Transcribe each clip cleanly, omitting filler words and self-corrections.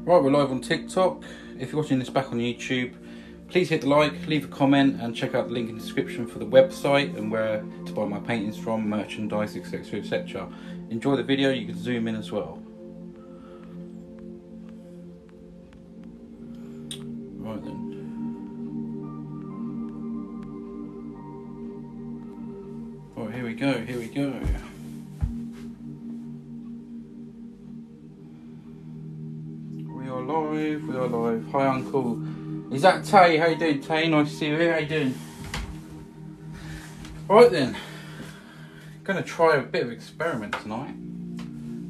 Right, we're live on TikTok. If you're watching this back on YouTube, please hit the like, leave a comment, and check out the link in the description for the website and where to buy my paintings from, merchandise, etc, etc. Enjoy the video, you can zoom in as well. Right then. Right, here we go, here we go. We are live. Hi Uncle. Is that Tay? How you doing, Tay? Nice to see you here. How you doing? Right then. Gonna try a bit of experiment tonight.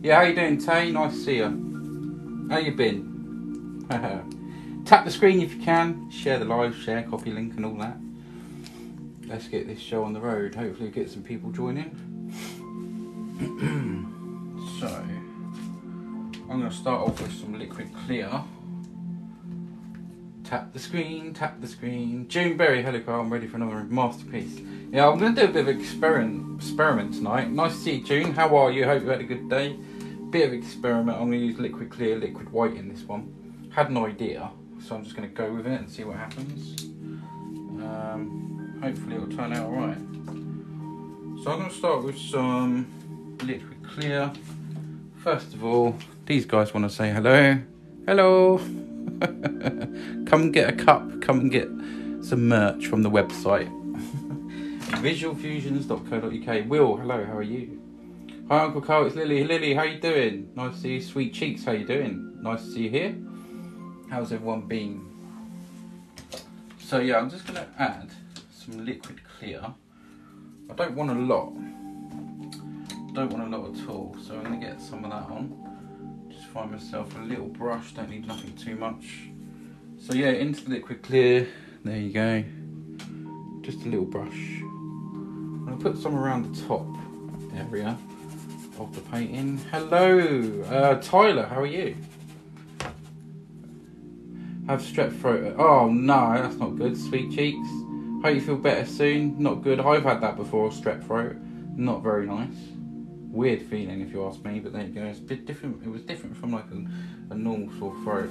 Yeah, how you doing, Tay? Nice to see you. How you been? Tap the screen if you can. Share the live, share, copy link and all that. Let's get this show on the road. Hopefully get some people joining. So I'm going to start off with some liquid clear. Tap the screen, tap the screen. June Berry, hello Carl, I'm ready for another masterpiece. Yeah, I'm going to do a bit of experiment tonight. Nice to see you, June. How are you? Hope you had a good day. Bit of experiment. I'm going to use liquid clear, liquid white in this one. Had an idea, so I'm just going to go with it and see what happens. Hopefully it'll turn out alright. So I'm going to start with some liquid clear. First of all, these guys want to say hello. Hello. Come and get a cup. Come and get some merch from the website. Visualfusions.co.uk. Will, hello, how are you? Hi Uncle Carl, it's Lily. Lily, how you doing? Nice to see you. Sweet Cheeks, how you doing? Nice to see you here. How's everyone been? So yeah, I'm just going to add some liquid clear. I don't want a lot. Don't want a lot at all, so I'm going to get some of that on. Just find myself a little brush, don't need nothing too much. So yeah, into the liquid clear, there you go. Just a little brush. I'm going to put some around the top area of the painting. Hello, Tyler, how are you? Have strep throat. Oh no, that's not good. Sweet Cheeks. Hope you feel better soon. Not good. I've had that before, strep throat. Not very nice. Weird feeling if you ask me, but there you go. It's a bit different. It was different from like a normal sore throat.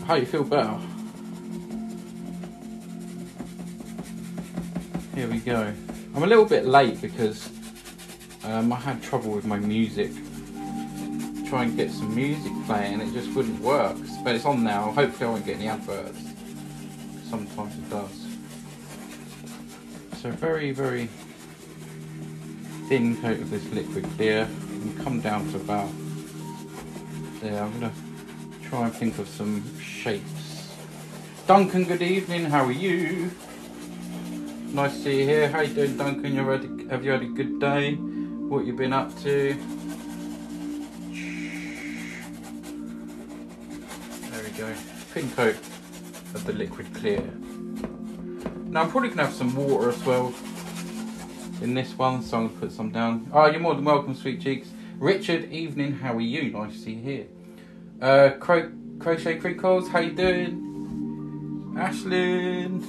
How you feel better? Here we go. I'm a little bit late because I had trouble with my music. Try and get some music playing, it just wouldn't work. But it's on now. Hopefully I won't get any adverts. Sometimes it does. So very, very thin coat of this liquid clear and come down to about there. I'm going to try and think of some shapes. Duncan, good evening, how are you? Nice to see you here. How you doing, Duncan? Have you had a good day? What you been up to? There we go. Thin coat of the liquid clear. Now I'm probably going to have some water as well in this one, so I'm going to put some down. Oh, you're more than welcome, Sweet Cheeks. Richard, evening, how are you? Nice to see you here. Crochet Crinkles, how you doing? Ashlyn,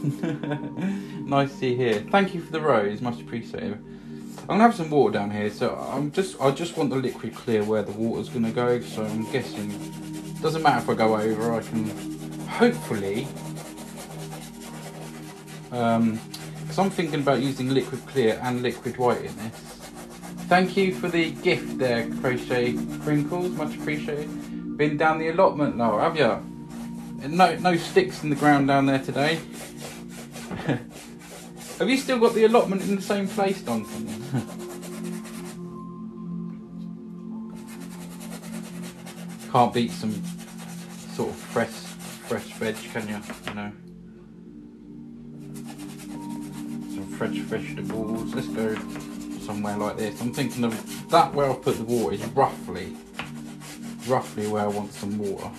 nice to see you here. Thank you for the rose, much appreciated. I'm going to have some water down here, so I just want the liquid clear where the water's going to go, so I'm guessing, doesn't matter if I go over, I can hopefully, because I'm thinking about using liquid clear and liquid white in this. Thank you for the gift there, Crochet Crinkles, much appreciated. Been down the allotment now, have you? No sticks in the ground down there today. Have you still got the allotment in the same place, Duncan? Can't beat some sort of fresh veg, can you? You know. Fresh vegetables. Let's go somewhere like this. I'm thinking of that where I've put the water is roughly where I want some water.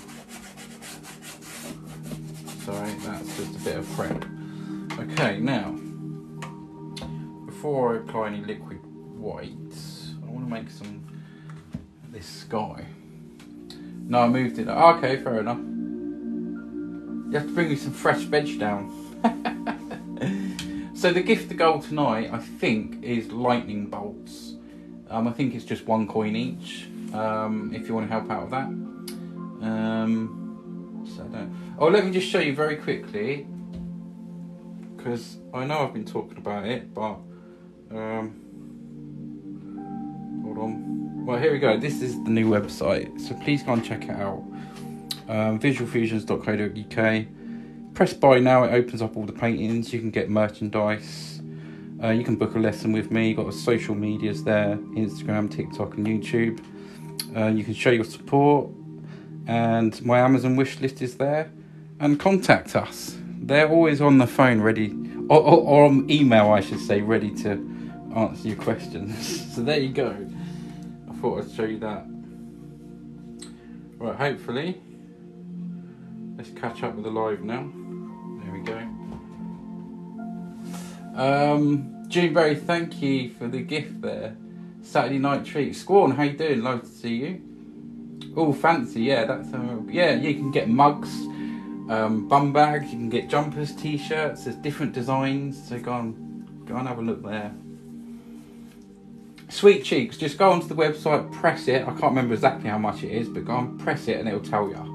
Sorry, that's just a bit of prep. Okay, now before I apply any liquid whites, I want to make some of this sky. No, I moved it. Okay, fair enough. You have to bring me some fresh veg down. So the gift to goal tonight, I think, is lightning bolts. I think it's just £1 each, if you want to help out with that. So I don't. Oh, let me just show you very quickly, because I know I've been talking about it, but hold on. Well, here we go. This is the new website, so please go and check it out. Visualfusions.co.uk. Press buy now. It opens up all the paintings. You can get merchandise. You can book a lesson with me. You've got social medias there: Instagram, TikTok, and YouTube. You can show your support, and my Amazon wish list is there. And contact us. They're always on the phone, ready, or on email, I should say, ready to answer your questions. So there you go. I thought I'd show you that. Right, hopefully. Let's catch up with the live now. There we go. Juneberry, thank you for the gift there. Saturday night treat. Squawn, how you doing? Love to see you. Oh, fancy, yeah, that's yeah. You can get mugs, bum bags. You can get jumpers, t-shirts. There's different designs. So go and have a look there. Sweet cheeks. Just go onto the website, press it. I can't remember exactly how much it is, but go and press it, and it'll tell you.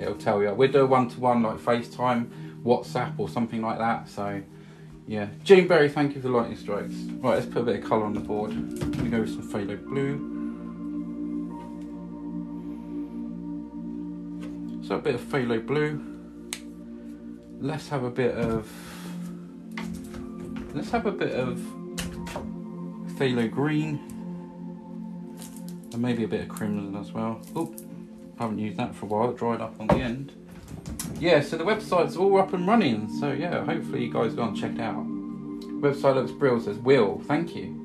It'll tell you. We'll do a one-to-one like FaceTime, WhatsApp, or something like that. So. Yeah, Juneberry, thank you for the lightning strikes. Right, let's put a bit of colour on the board. I'm going to go with some phthalo blue. So a bit of phthalo blue. Let's have a bit of phthalo green. And maybe a bit of crimson as well. Oh, haven't used that for a while, it dried up on the end. Yeah, so the website's all up and running, so yeah, hopefully you guys go and check it out. Website looks brilliant, says Will, thank you.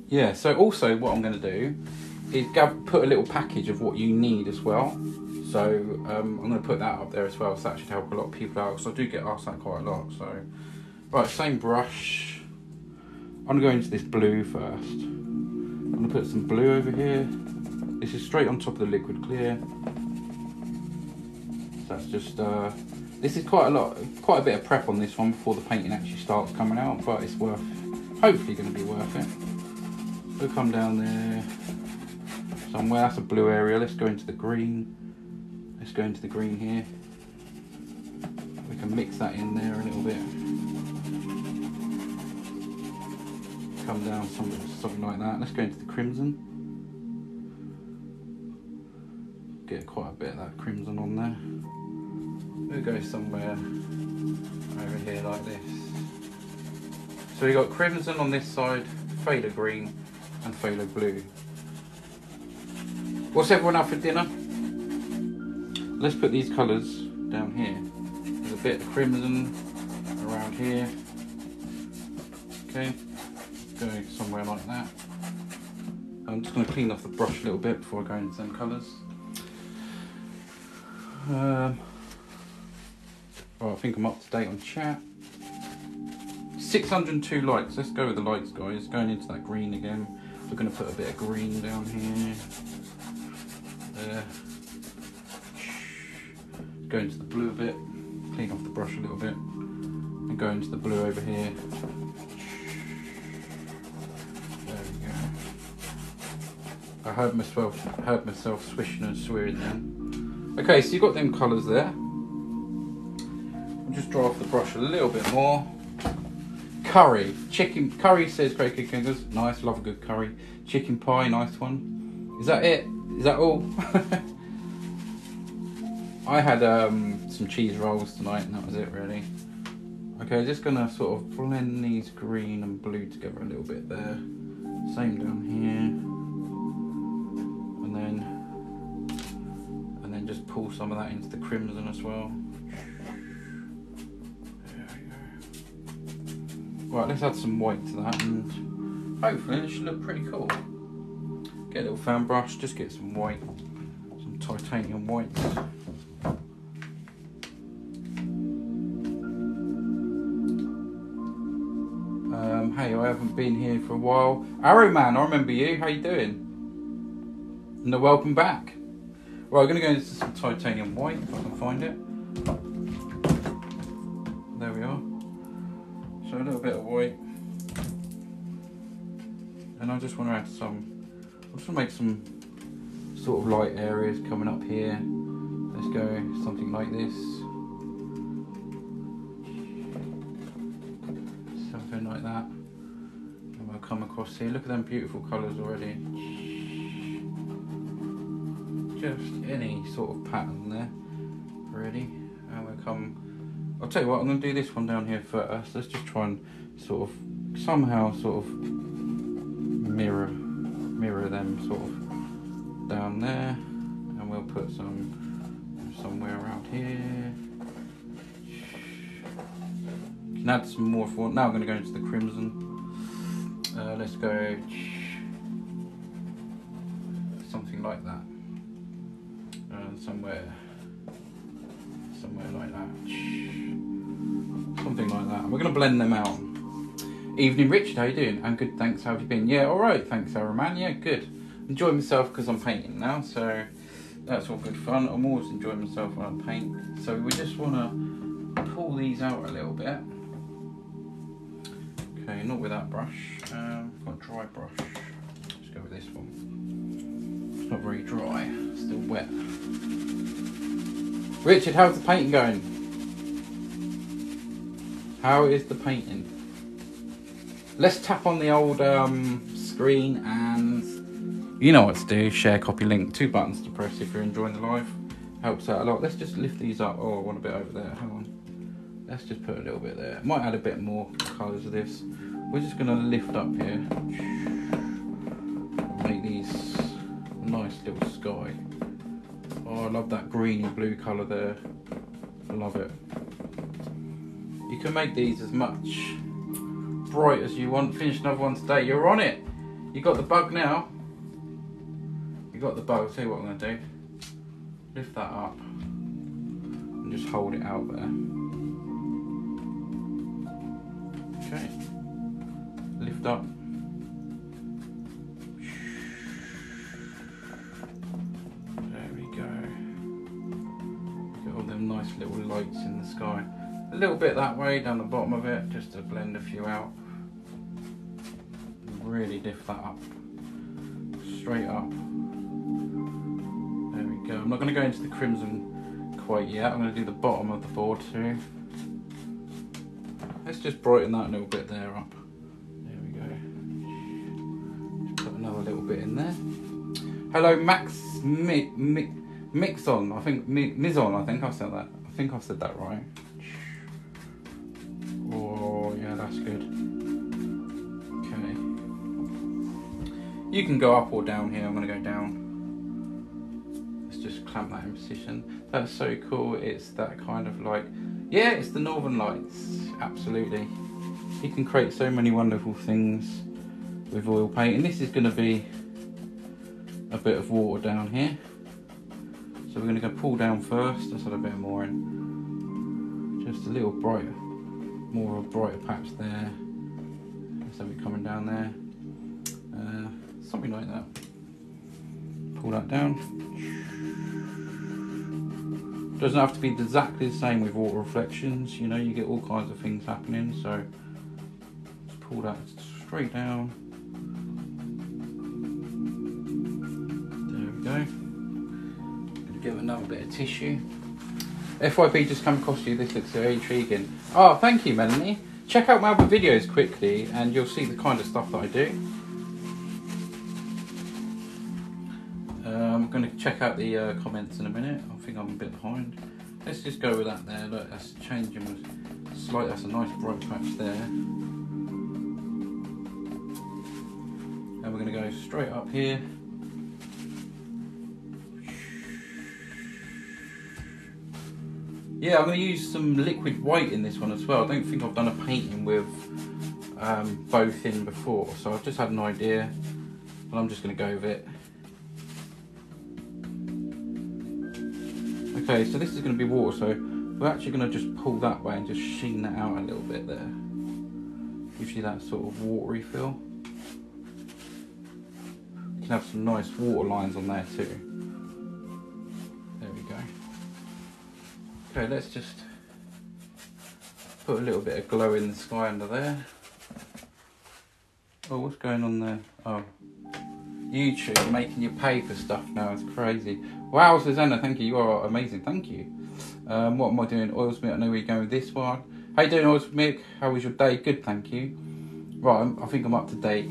Yeah, so also what I'm going to do is put a little package of what you need as well. So I'm going to put that up there as well, so that should help a lot of people out, because I do get asked that quite a lot. So, right, same brush. I'm going to go into this blue first. I'm going to put some blue over here. This is straight on top of the liquid clear. So that's just, this is quite a bit of prep on this one before the painting actually starts coming out, but it's hopefully going to be worth it. We'll come down there somewhere. That's a blue area. Let's go into the green. Let's go into the green here. We can mix that in there a little bit. Come down something like that. Let's go into the crimson. Get quite a bit of that crimson on there. We'll go somewhere over here like this. So we got crimson on this side, phthalo green and phthalo blue. What's everyone up for dinner? Let's put these colours down here. There's a bit of crimson around here. Okay, going somewhere like that. I'm just going to clean off the brush a little bit before I go into them colours. Well, I think I'm up to date on chat. 602 likes. Let's go with the likes, guys. Going into that green again. We're going to put a bit of green down here. There. Go into the blue a bit. Clean off the brush a little bit. And go into the blue over here. There we go. I heard myself swishing and swearing then. Okay, so you've got them colours there. I'll just dry off the brush a little bit more. Curry. Chicken curry, says Craig Kingers. Nice, love a good curry. Chicken pie, nice one. Is that it? Is that all? I had some cheese rolls tonight and that was it really. Okay, just gonna sort of blend these green and blue together a little bit there. Same down here. And then just pull some of that into the crimson as well. There we go. Right, let's add some white to that and hopefully it should look pretty cool. Get a little fan brush, just get some white, some titanium whites. Hey, I haven't been here for a while. Arrowman, I remember you. How you doing? No, welcome back. Right, I'm going to go into some titanium white if I can find it. There we are. So a little bit of white. And I just want to add some I'll just make some sort of light areas coming up here. Let's go something like this. Something like that. And we'll come across here. Look at them beautiful colours already. Just any sort of pattern there. Ready? And we'll come. I'll tell you what, I'm going to do this one down here first. Let's just try and sort of somehow sort of mirror them sort of down there, and we'll put some somewhere around here. You can add some more if you want. Now I'm going to go into the crimson. Let's go something like that, somewhere like that, something like that. We're going to blend them out. Evening, Richard, how you doing? I'm good, thanks. How have you been? Yeah, all right, thanks, Sarah, man. Yeah, good. Enjoying myself because I'm painting now, so that's all good fun. I'm always enjoying myself when I paint. So we just want to pull these out a little bit. Okay, not with that brush. I've got a dry brush. Let's go with this one. It's not very dry, it's still wet. Richard, how's the painting going? How is the painting? Let's tap on the old screen and you know what to do. Share, copy, link. 2 buttons to press if you're enjoying the live. Helps out a lot. Let's just lift these up. Oh, I want a bit over there. Hang on. Let's just put a little bit there. Might add a bit more colours of this. We're just going to lift up here. Make these a nice little sky. Oh, I love that greeny blue colour there. I love it. You can make these as much bright as you want. Finish another one today. You're on it. You got the bug now. You got the bug. I'll tell you what I'm going to do. Lift that up and just hold it out there. Okay. Lift up. There we go. Got all them nice little lights in the sky. A little bit that way down the bottom of it, just to blend a few out. Really lift that up. Straight up. There we go. I'm not going to go into the crimson quite yet. I'm going to do the bottom of the board too. Let's just brighten that a little bit there up. There we go. Just put another little bit in there. Hello, Max Mixon. I think Mizon. I think I've said that. I think I've said that right. Oh yeah, that's good. Okay. You can go up or down here. I'm going to go down. Let's just clamp that in position. That's so cool. It's that kind of like, yeah, it's the Northern Lights. Absolutely. You can create so many wonderful things with oil paint. And this is going to be a bit of water down here. So we're going to go pull down first. Let's add a bit more in. Just a little brighter. More of a brighter patch there. So we're coming down there. Something like that. Pull that down. Doesn't have to be exactly the same with water reflections. You know, you get all kinds of things happening. So just pull that straight down. There we go. Gonna give it another bit of tissue. FYP just come across you, this looks very intriguing. Oh, thank you, Melanie. Check out my other videos quickly and you'll see the kind of stuff that I do. I'm going to check out the comments in a minute. I think I'm a bit behind. Let's just go with that there. Look, that's changing slightly. That's a nice bright patch there. And we're going to go straight up here. Yeah, I'm going to use some liquid white in this one as well. I don't think I've done a painting with both in before, so I've just had an idea and I'm just going to go with it. Okay, so this is going to be water, so we're actually going to just pull that way and just sheen that out a little bit there. Gives you that sort of watery feel. You can have some nice water lines on there too. There we go. Okay, let's just put a little bit of glow in the sky under there. Oh, what's going on there? Oh, YouTube making you pay for stuff now. It's crazy. Wow, Susanna, thank you. You are amazing. Thank you. What am I doing? Oilsmith. I know where you're going with this one. How you doing, Oilsmith? How was your day? Good, thank you. Right, I think I'm up to date.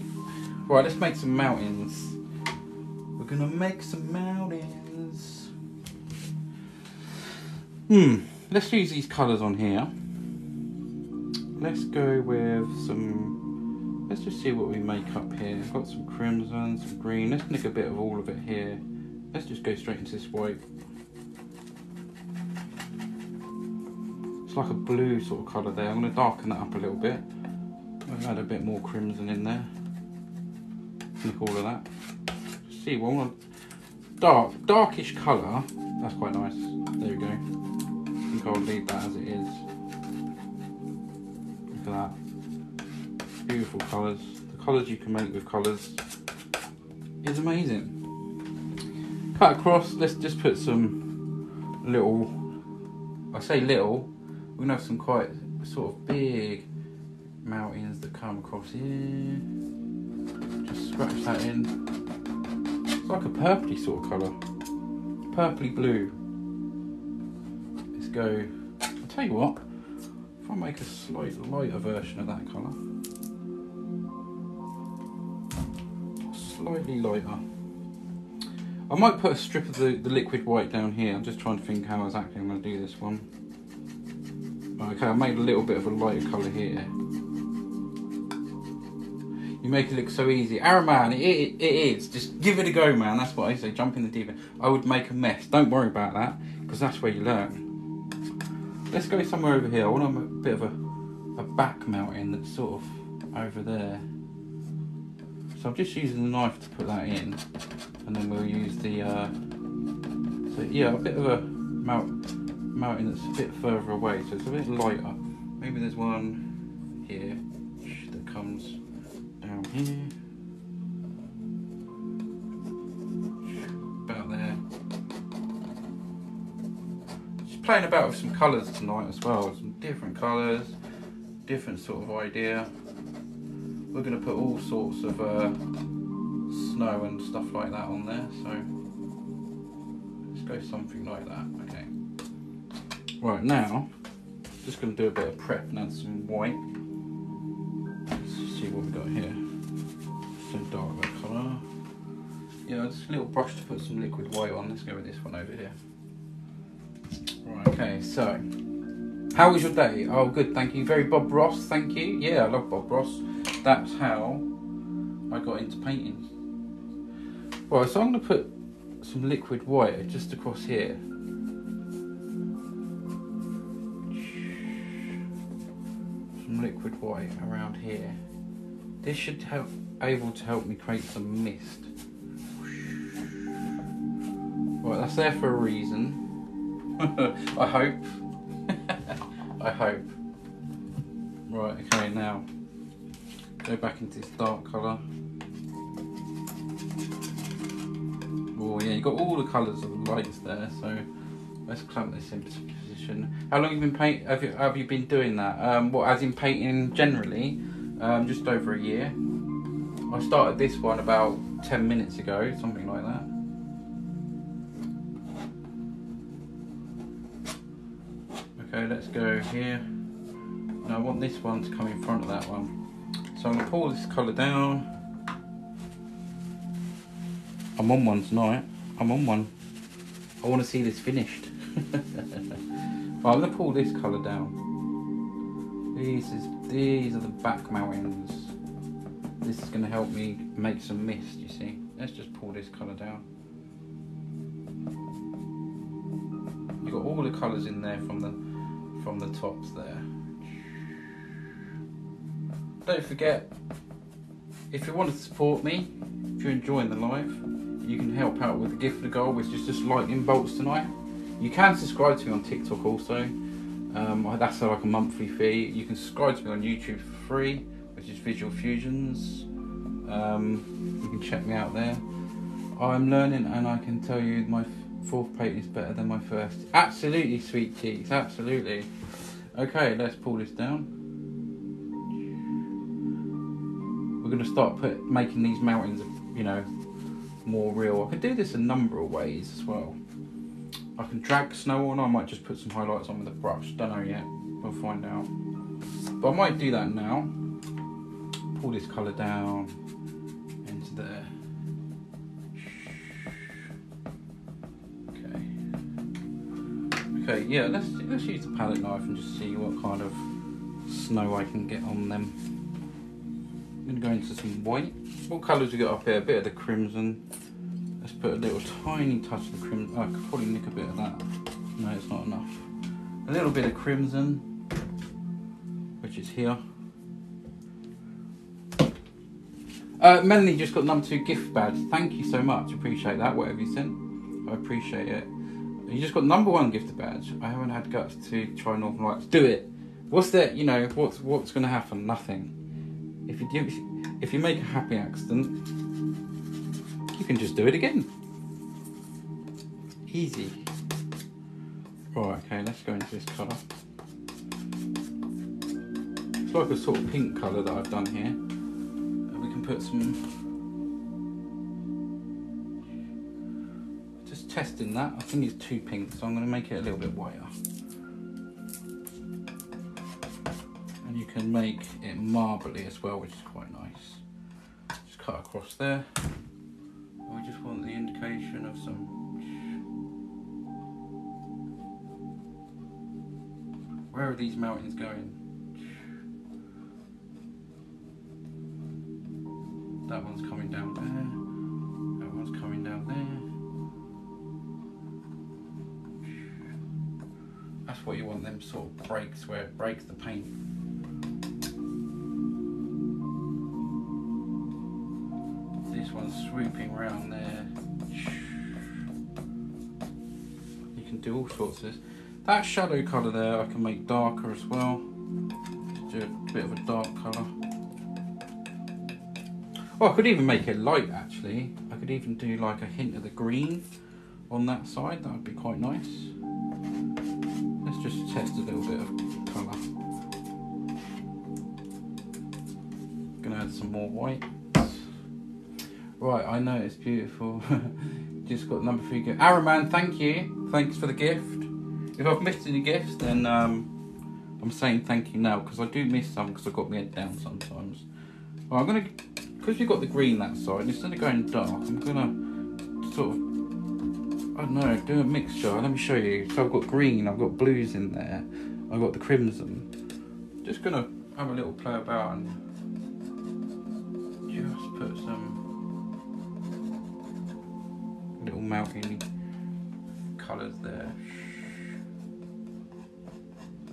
Right, let's make some mountains. We're gonna make some mountains. Let's use these colours on here. Let's go with some. Let's just see what we make up here. I've got some crimson, some green. Let's nick a bit of all of it here. Let's just go straight into this white. It's like a blue sort of colour there. I'm going to darken that up a little bit. I'll add a bit more crimson in there. Nick all of that. See, well, I want darkish colour. That's quite nice. There we go. I think I'll leave that as it is. Look at that. Beautiful colours. The colours you can make with colours is amazing. Cut across. Let's just put some little. I say little. We're going to have some quite sort of big mountains that come across here. Just scratch that in. It's like a purpley sort of colour. Purpley blue. Let's go. I'll tell you what. If I make a slight lighter version of that colour. Slightly lighter. I might put a strip of the liquid white down here. I'm just trying to think how exactly I'm going to do this one. Okay, I made a little bit of a lighter colour here. You make it look so easy. Araman, it is. Just give it a go, man. That's what I say. Jump in the deep end. I would make a mess. Don't worry about that, because that's where you learn. Let's go somewhere over here. I want a bit of a back mountain that's sort of over there. So I'm just using the knife to put that in. And then we'll use the... so yeah, a bit of a mountain that's a bit further away, so it's a bit lighter. Maybe there's one here that comes down here, about there. Just playing about with some colours tonight as well, some different colours, different sort of idea. We're going to put all sorts of snow and stuff like that on there, so let's go something like that. Okay. Right, now, just going to do a bit of prep and add some white. Let's see what we've got here. So dark that colour. Yeah, just a little brush to put some liquid white on. Let's go with this one over here. Right, okay, so, how was your day? Oh, good, thank you. Very Bob Ross, thank you. Yeah, I love Bob Ross. That's how I got into painting. Right, so I'm going to put some liquid white just across here. Liquid white around here. This should able to help me create some mist. Right, that's there for a reason. I hope. I hope. Right, okay, now go back into this dark colour. Oh yeah, you got all the colours of the lights there, so let's clamp this in position. How long have you been have you been doing that? What, as in painting generally? Just over a year. I started this one about 10 minutes ago, something like that. Okay, let's go here. And I want this one to come in front of that one. So I'm going to pull this colour down. I'm on one tonight. I'm on one. I want to see this finished. Right, I'm going to pull this colour down. These are the back mountains. This is going to help me make some mist, you see. Let's just pull this colour down. You've got all the colours in there from the tops there. Don't forget, if you want to support me, if you're enjoying the live, you can help out with the gift of the goal, which is just lightning bolts tonight. You can subscribe to me on TikTok also. That's like a monthly fee. You can subscribe to me on YouTube for free, which is Visualfusions. You can check me out there. I'm learning, and I can tell you my fourth painting is better than my first. Absolutely, sweet cheeks, absolutely. Okay, let's pull this down. We're going to start making these mountains, you know, more real. I could do this a number of ways as well. I can drag snow on. I might just put some highlights on with a brush. Don't know yet. We'll find out. But I might do that now. Pull this colour down into there. Okay, yeah, let's use the palette knife and just see what kind of snow I can get on them. I'm going to go into some white. What colours we got up here? A bit of the crimson. Let's put a little tiny touch of the crimson. Oh, I could probably nick a bit of that. No, it's not enough. A little bit of crimson, which is here. Melanie just got number 2 gift badge. Thank you so much. Appreciate that. Whatever you sent, I appreciate it. You just got number 1 gift badge. I haven't had guts to try Northern Lights. Do it. What's that? You know what's going to happen? Nothing. If you make a happy accident, you can just do it again. Easy. Right. Okay. Let's go into this colour. It's like a sort of pink colour that I've done here. We can put some. Just testing that. I think it's too pink, so I'm going to make it a little bit whiter. And you can make it marbly as well, which is quite nice. Just cut across there. And we just want the indication of some. Where are these mountains going? That one's coming down there. That one's coming down there. That's what you want, them sort of breaks where it breaks the paint. This one's swooping around there. You can do all sorts of this. That shadow colour there I can make darker as well. Just do a bit of a dark colour. Oh, I could even make it light actually. I could even do like a hint of the green on that side. That would be quite nice. Let's just test a little bit of colour. Gonna add some more white. Right, I know it's beautiful. Just got number 3 gift. Araman, thank you. Thanks for the gift. If I've missed any gifts, then I'm saying thank you now because I do miss some because I've got my head down sometimes. Well, I'm gonna. Because you've got the green that side, instead of going dark, I'm going to sort of, I don't know, do a mixture. Let me show you. So I've got green, I've got blues in there, I've got the crimson. Just going to have a little play about and just put some little mountainy colours there.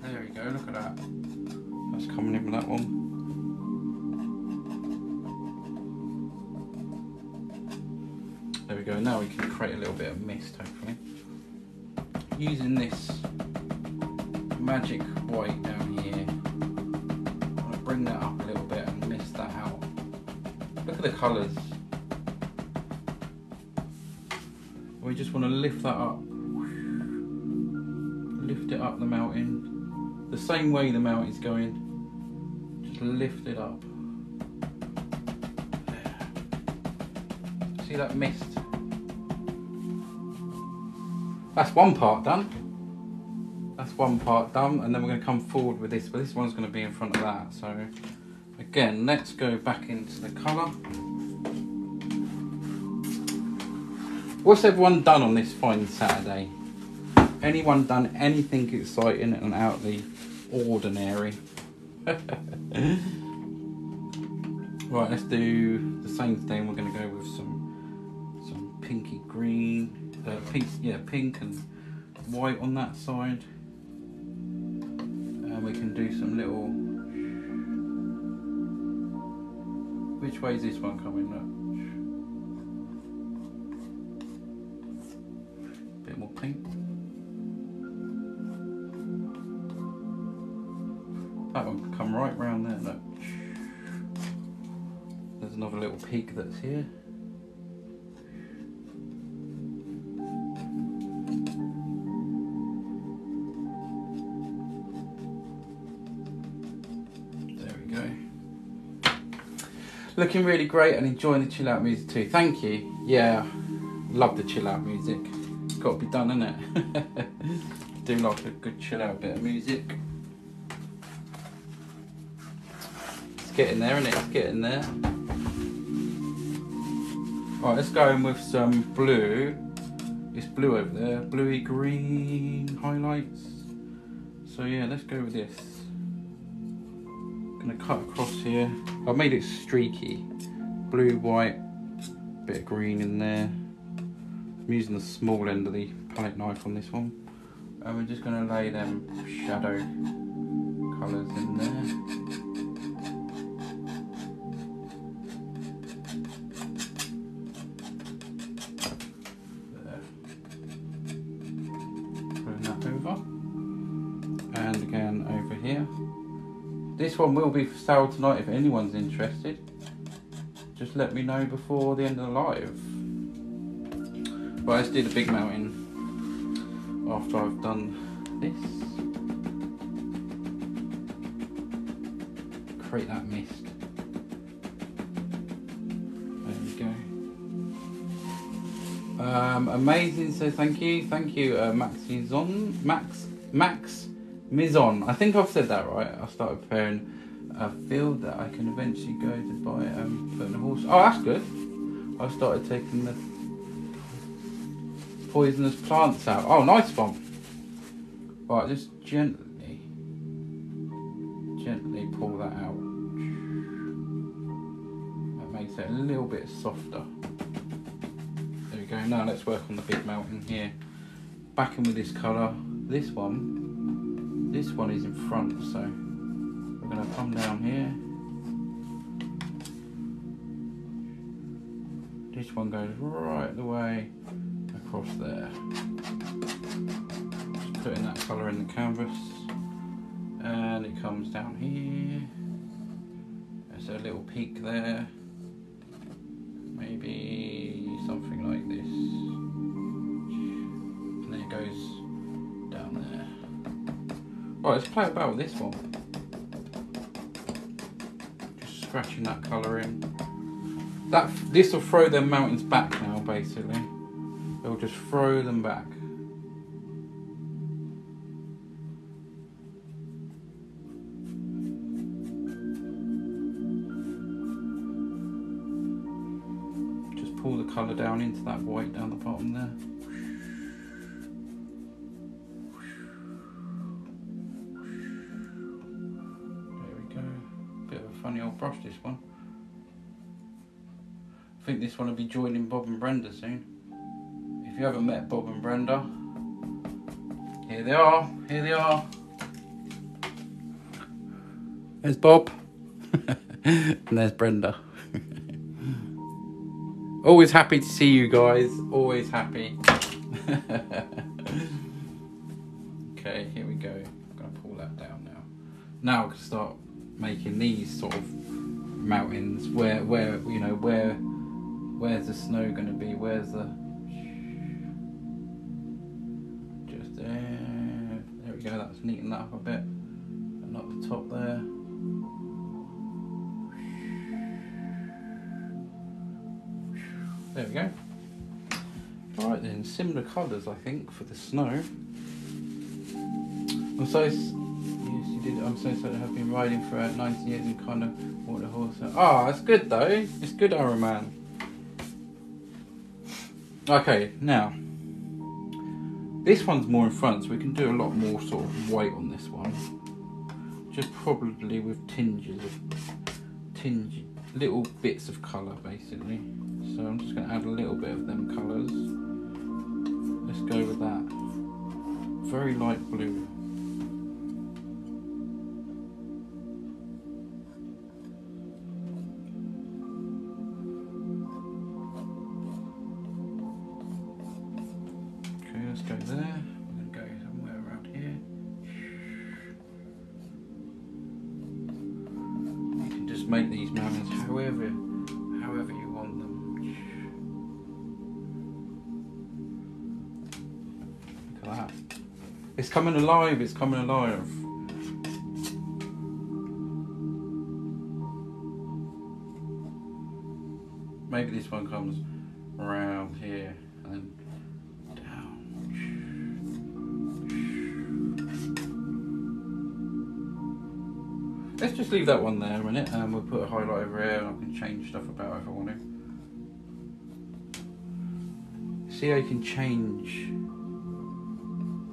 There we go, look at that. That's coming in with that one. There we go, now we can create a little bit of mist hopefully. Using this magic white down here, I'm going to bring that up a little bit and mist that out. Look at the colours. We just want to lift that up. Lift it up the mountain. The same way the mountain's going. Just lift it up. See that mist? That's one part done. That's one part done, and then we're going to come forward with this, but this one's going to be in front of that. So again, let's go back into the colour. What's everyone done on this fine Saturday? Anyone done anything exciting and out of the ordinary? Right, let's do the same thing. We're going to go with some pinky green, pink and white on that side, and we can do some little. Which way is this one coming? Look. Bit more pink. That one can come right round there. Look. There's another little peak that's here. Looking really great and enjoying the chill out music too. Thank you. Yeah, love the chill out music. It's got to be done, innit? Do like a good chill out bit of music. It's getting there, innit? It's getting there. Right, let's go in with some blue. It's blue over there, bluey green highlights. So yeah, let's go with this. Gonna cut across here. I've made it streaky. Blue, white, bit of green in there. I'm using the small end of the palette knife on this one. And we're just gonna lay them shadow colours in there. And again over here. This one will be for sale tonight if anyone's interested. Just let me know before the end of the live. But let's do the big mountain after I've done this. Create that mist. There we go. Amazing, so thank you, Max Mizon. I think I've said that right. I started preparing a field that I can eventually go to buy and put in a horse. Oh, that's good. I started taking the poisonous plants out. Oh, nice one. Right, just gently pull that out. That makes it a little bit softer. There we go. Now let's work on the big mountain here. Back in with this colour. This one is in front, so we're going to come down here. This one goes right the way across there. Just putting that colour in the canvas, and it comes down here. There's a little peak there, maybe something like this, and then it goes down there. Right, let's play about with this one. Just scratching that colour in. This will throw them mountains back now, basically. It'll just throw them back. Just pull the colour down into that white down the bottom there. Funny old brush, this one. I think this one will be joining Bob and Brenda soon. If you haven't met Bob and Brenda, here they are. Here they are. There's Bob. And there's Brenda. Always happy to see you guys. Always happy. Okay, here we go. I'm going to pull that down now. Now I can start making these sort of mountains where you know, where's the snow going to be, where's the, just there we go. That's neaten that up a bit, and up the top there. There we go. Alright then, similar colours I think for the snow. I'm so sorry, I have been riding for 19 years and kind of water horse. Oh, that's good though. It's good, Iron Man. Okay, now this one's more in front, so we can do a lot more sort of white on this one. Just probably with little bits of colour basically. So I'm just going to add a little bit of them colours. Let's go with that. Very light blue. Go there. We're going to go somewhere around here. You can just make these mountains however you want them. Look at that. It's coming alive. It's coming alive. maybe this one comes around here and then down. Let's just leave that one there a minute, and we'll put a highlight over here, and I can change stuff about if I want to. See how you can change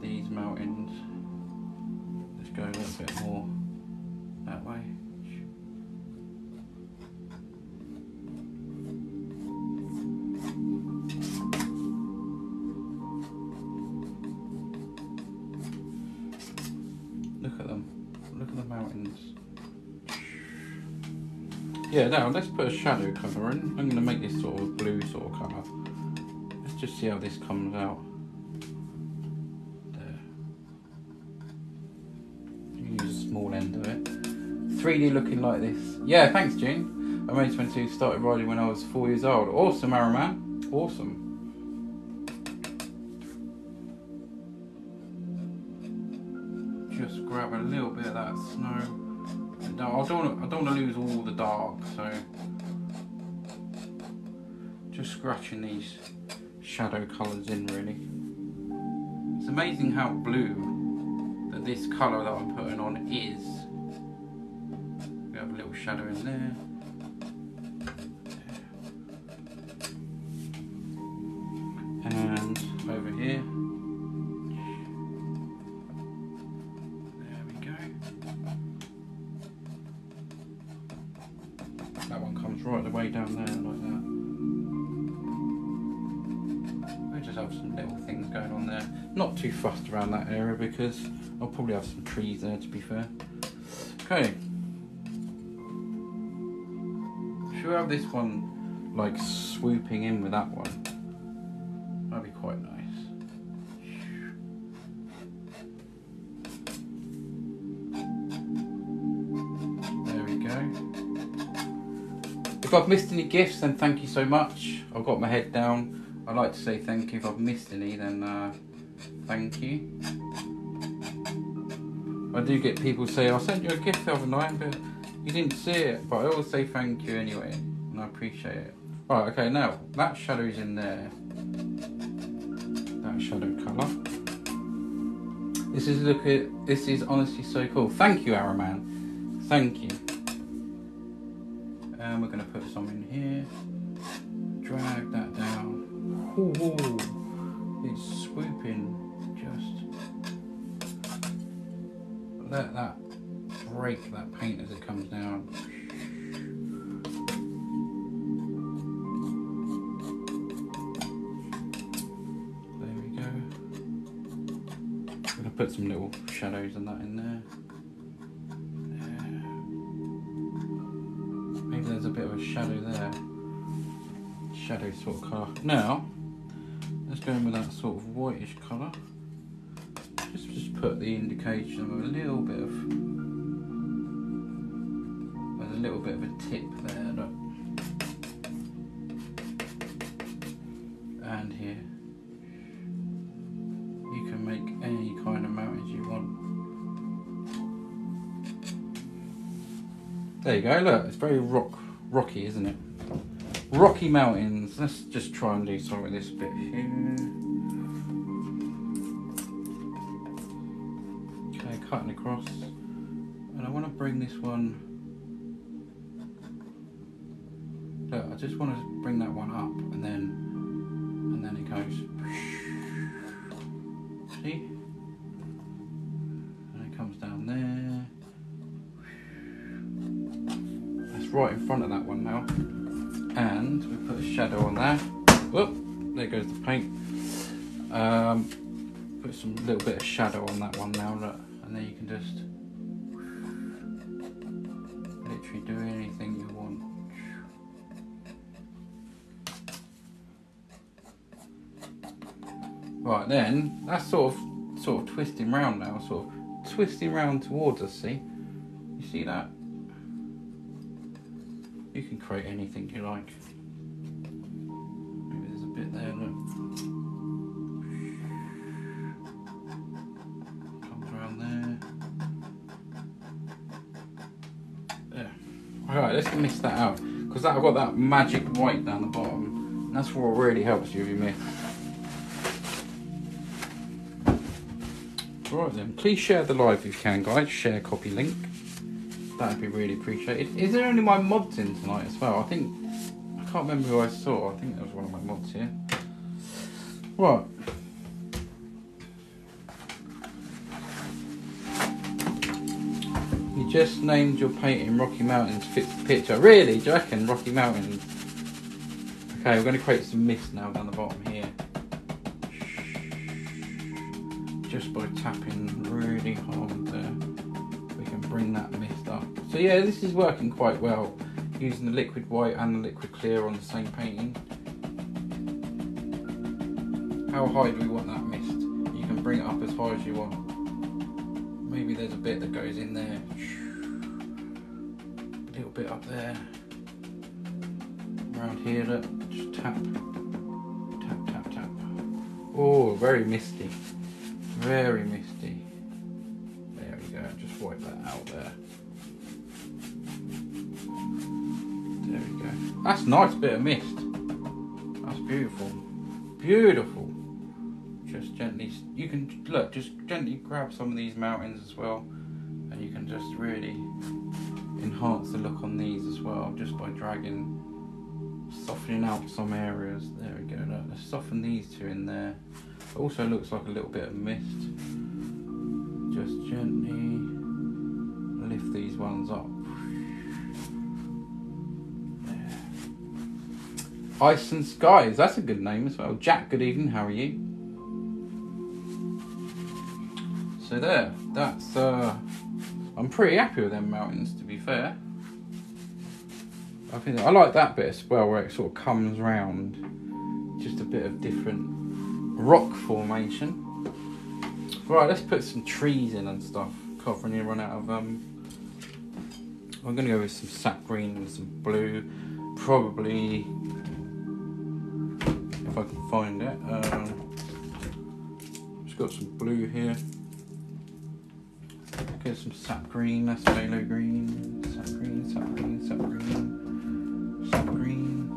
these mountains. Let's go a little bit more that way. Look at them. Look at the mountains. Yeah, now let's put a shadow colour in. I'm going to make this sort of blue sort of colour. Let's just see how this comes out. There. You can use a small end of it. 3D looking like this. Yeah, thanks, June. I made 22, started riding when I was 4 years old. Awesome, Araman. Awesome. Just grab a little bit of that snow. No, I don't want to lose all the dark, so just scratching these shadow colours in really. It's amazing how blue that this colour that I'm putting on is. We have a little shadow in there. And over here. Right the way down there like that. We just have some little things going on there. Not too fussed around that area because I'll probably have some trees there, to be fair. Okay. Should we have this one like swooping in with that one? That'd be quite nice. There we go. If I've missed any gifts, then thank you so much. I've got my head down. I'd like to say thank you. If I've missed any, then thank you. I do get people say, I sent you a gift the other night, but you didn't see it. But I always say thank you anyway, and I appreciate it. Right, okay, now, that shadow's in there. That shadow colour. This is honestly so cool. Thank you, Araman. Thank you. And we're going to put some in here, drag that down. Ooh, it's swooping, just let that break that paint as it comes down. There we go. I'm going to put some little shadows and that in there. There's a bit of a shadow there. Shadow sort of colour. Now, let's go in with that sort of whitish colour. Just put the indication of a little bit of. There's a little bit of a tip there, look. And here. You can make any kind of mountains you want. There you go, look, it's very rocky, isn't it? Rocky mountains. Let's just try and do some with this bit here. Okay, cutting across. And I want to bring this one. Look, I just want to bring that one up and then it goes. See? And it comes down there. Right in front of that one now, and we put a shadow on there. Whoop, there goes the paint. Put some little bit of shadow on that one now, look, and then you can just literally do anything you want. Right then, that's sort of twisting round now, sort of twisting round towards us. See, you see that? You can create anything you like. Maybe there's a bit there, look. Comes around there. There. Alright, let's mix that out. because I've got that magic white down the bottom, and that's what really helps you with your mist. Right then, please share the live if you can, guys. Share copy link. That'd be really appreciated. Is there only my mods in tonight as well? I can't remember who I saw. I think that was one of my mods here. Right. You just named your painting Rocky Mountains fits the picture. Really? Do you reckon Rocky Mountains? Okay, we're going to create some mist now down the bottom here. Just by tapping really hard there, we can bring that mist up. So yeah, this is working quite well, using the liquid white and the liquid clear on the same painting. How high do we want that mist? You can bring it up as high as you want. Maybe there's a bit that goes in there. A little bit up there. Around here, look, just tap. Tap, tap, tap. Oh, very misty. Very misty. There we go, just wipe that out there. There we go. That's a nice bit of mist. That's beautiful. Beautiful. Just gently, you can, look, just gently grab some of these mountains as well, and you can just really enhance the look on these as well, just by dragging, softening out some areas. There we go, look, let's soften these two in there. Also looks like a little bit of mist. Just gently lift these ones up. There. Ice and Skies, that's a good name as well. Jack, good evening, how are you? So there, that's, I'm pretty happy with them mountains, to be fair. I like that bit as well, where it sort of comes round. Just a bit of different rock formation. Right, let's put some trees in and stuff. Can't really run out of I'm gonna go with some sap green and some blue. Probably, if I can find it. Just got some blue here. Get some sap green, that's phthalo green. Sap green, sap green, sap green, sap green.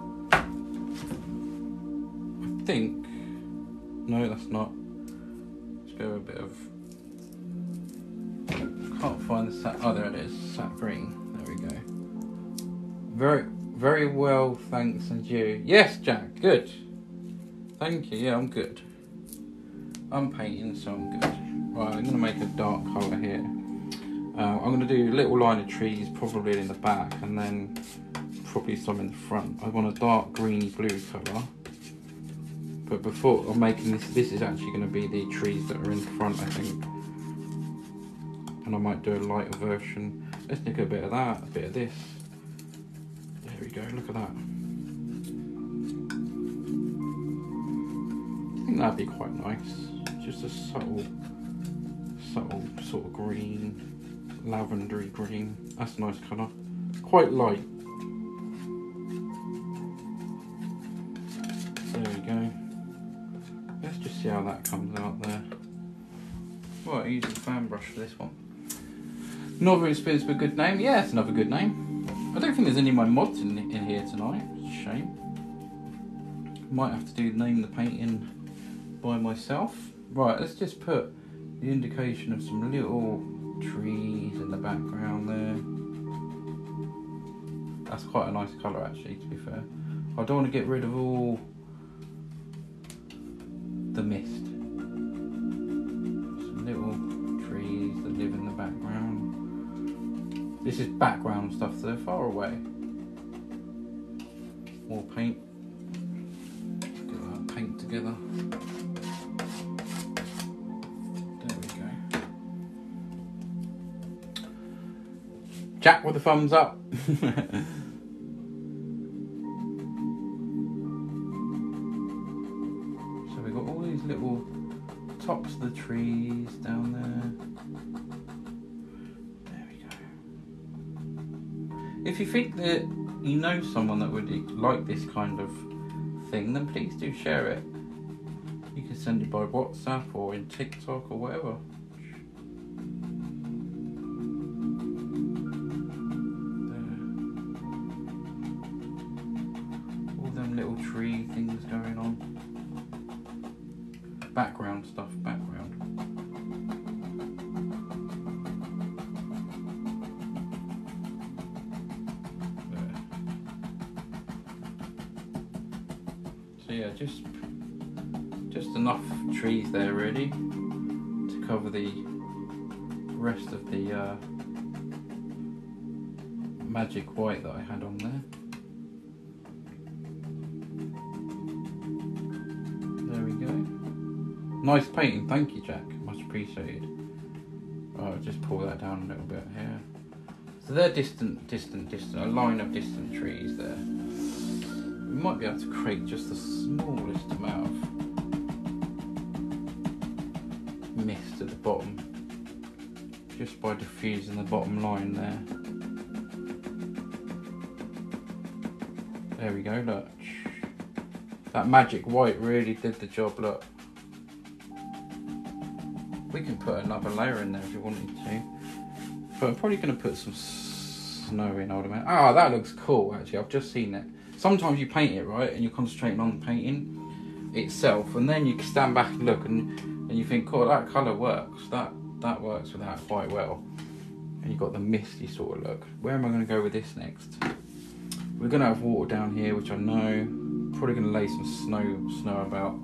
I think. No, that's not. Let's go with a bit of. Can't find the sap. Oh, there it is. Sap green. There we go. Very, very well. Thanks, and you. Yes, Jack. Good. Thank you. Yeah, I'm good. I'm painting, so I'm good. Right, I'm gonna make a dark colour here. I'm gonna do a little line of trees, probably in the back, and then probably some in the front. I want a dark greeny blue colour. But before I'm making this is actually going to be the trees that are in front, I think. And I might do a lighter version. Let's take a bit of that, a bit of this. There we go, look at that. I think that'd be quite nice. Just a subtle sort of green, lavendery green. That's a nice colour. Quite light. There we go. Let's just see how that comes out there. Well, I use a fan brush for this one. Northern Spins for a good name. Yeah, it's another good name. I don't think there's any of my mods in here tonight. It's a shame. Might have to name the painting by myself. Right, let's just put the indication of some little trees in the background there. That's quite a nice colour actually, to be fair. I don't want to get rid of all the mist. Some little trees that live in the background. This is background stuff, so they're far away. More paint. Get that paint together. There we go. Jack with the thumbs up. Little tops of the trees down there. There we go. If you think that you know someone that would like this kind of thing, then please do share it. You can send it by WhatsApp or in TikTok or whatever. There. tree things going on. Background stuff, background. There. So yeah, just enough trees there really to cover the rest of the magic white that I had on there. There we go. Nice painting, thank you Jack, much appreciated. Right, I'll just pull that down a little bit here. So they're distant, a line of distant trees there. We might be able to create just the smallest amount of mist at the bottom, just by diffusing the bottom line there. There we go, look. That magic white really did the job, look. We can put another layer in there if you wanted to. But I'm probably going to put some snow in, I would imagine. Ah, that looks cool, actually. I've just seen it. Sometimes you paint it, right, and you're concentrating on the painting itself, and then you stand back and look, and you think, cool, that colour works. That works with that quite well. And you've got the misty sort of look. Where am I going to go with this next? We're going to have water down here, which I know. Probably going to lay some snow about.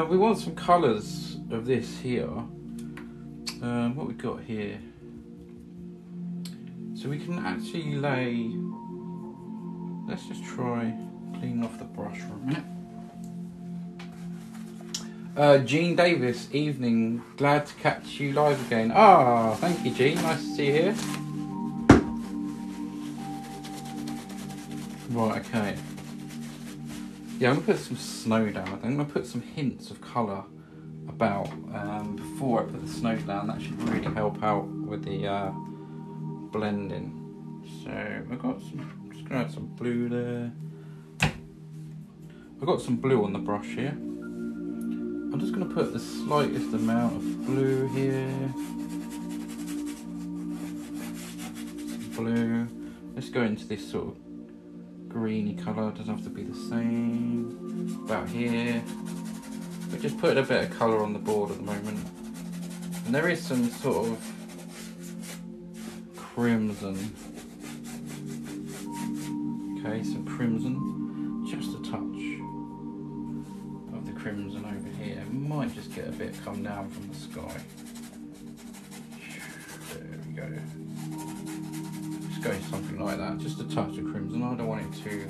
We want some colours of this here. What we got here? So we can actually lay. Let's just try cleaning off the brush for a minute. Jean Davis, evening. Glad to catch you live again. Ah, thank you, Jean. Nice to see you here. Right, okay. Yeah, I'm going to put some snow down. I think I'm going to put some hints of colour about before I put the snow down. That should really help out with the blending. So I've got some, I'm just going to add some blue there. I've got some blue on the brush here. I'm just going to put the slightest amount of blue here. Some blue. Let's go into this sort of greeny colour, doesn't have to be the same. About here. We're just putting a bit of colour on the board at the moment. And there is some sort of crimson. Okay, some crimson. Just a touch of the crimson over here. Might just get a bit come down from the sky. There we go. Just go something like that. Just a touch of crimson. I don't want it to...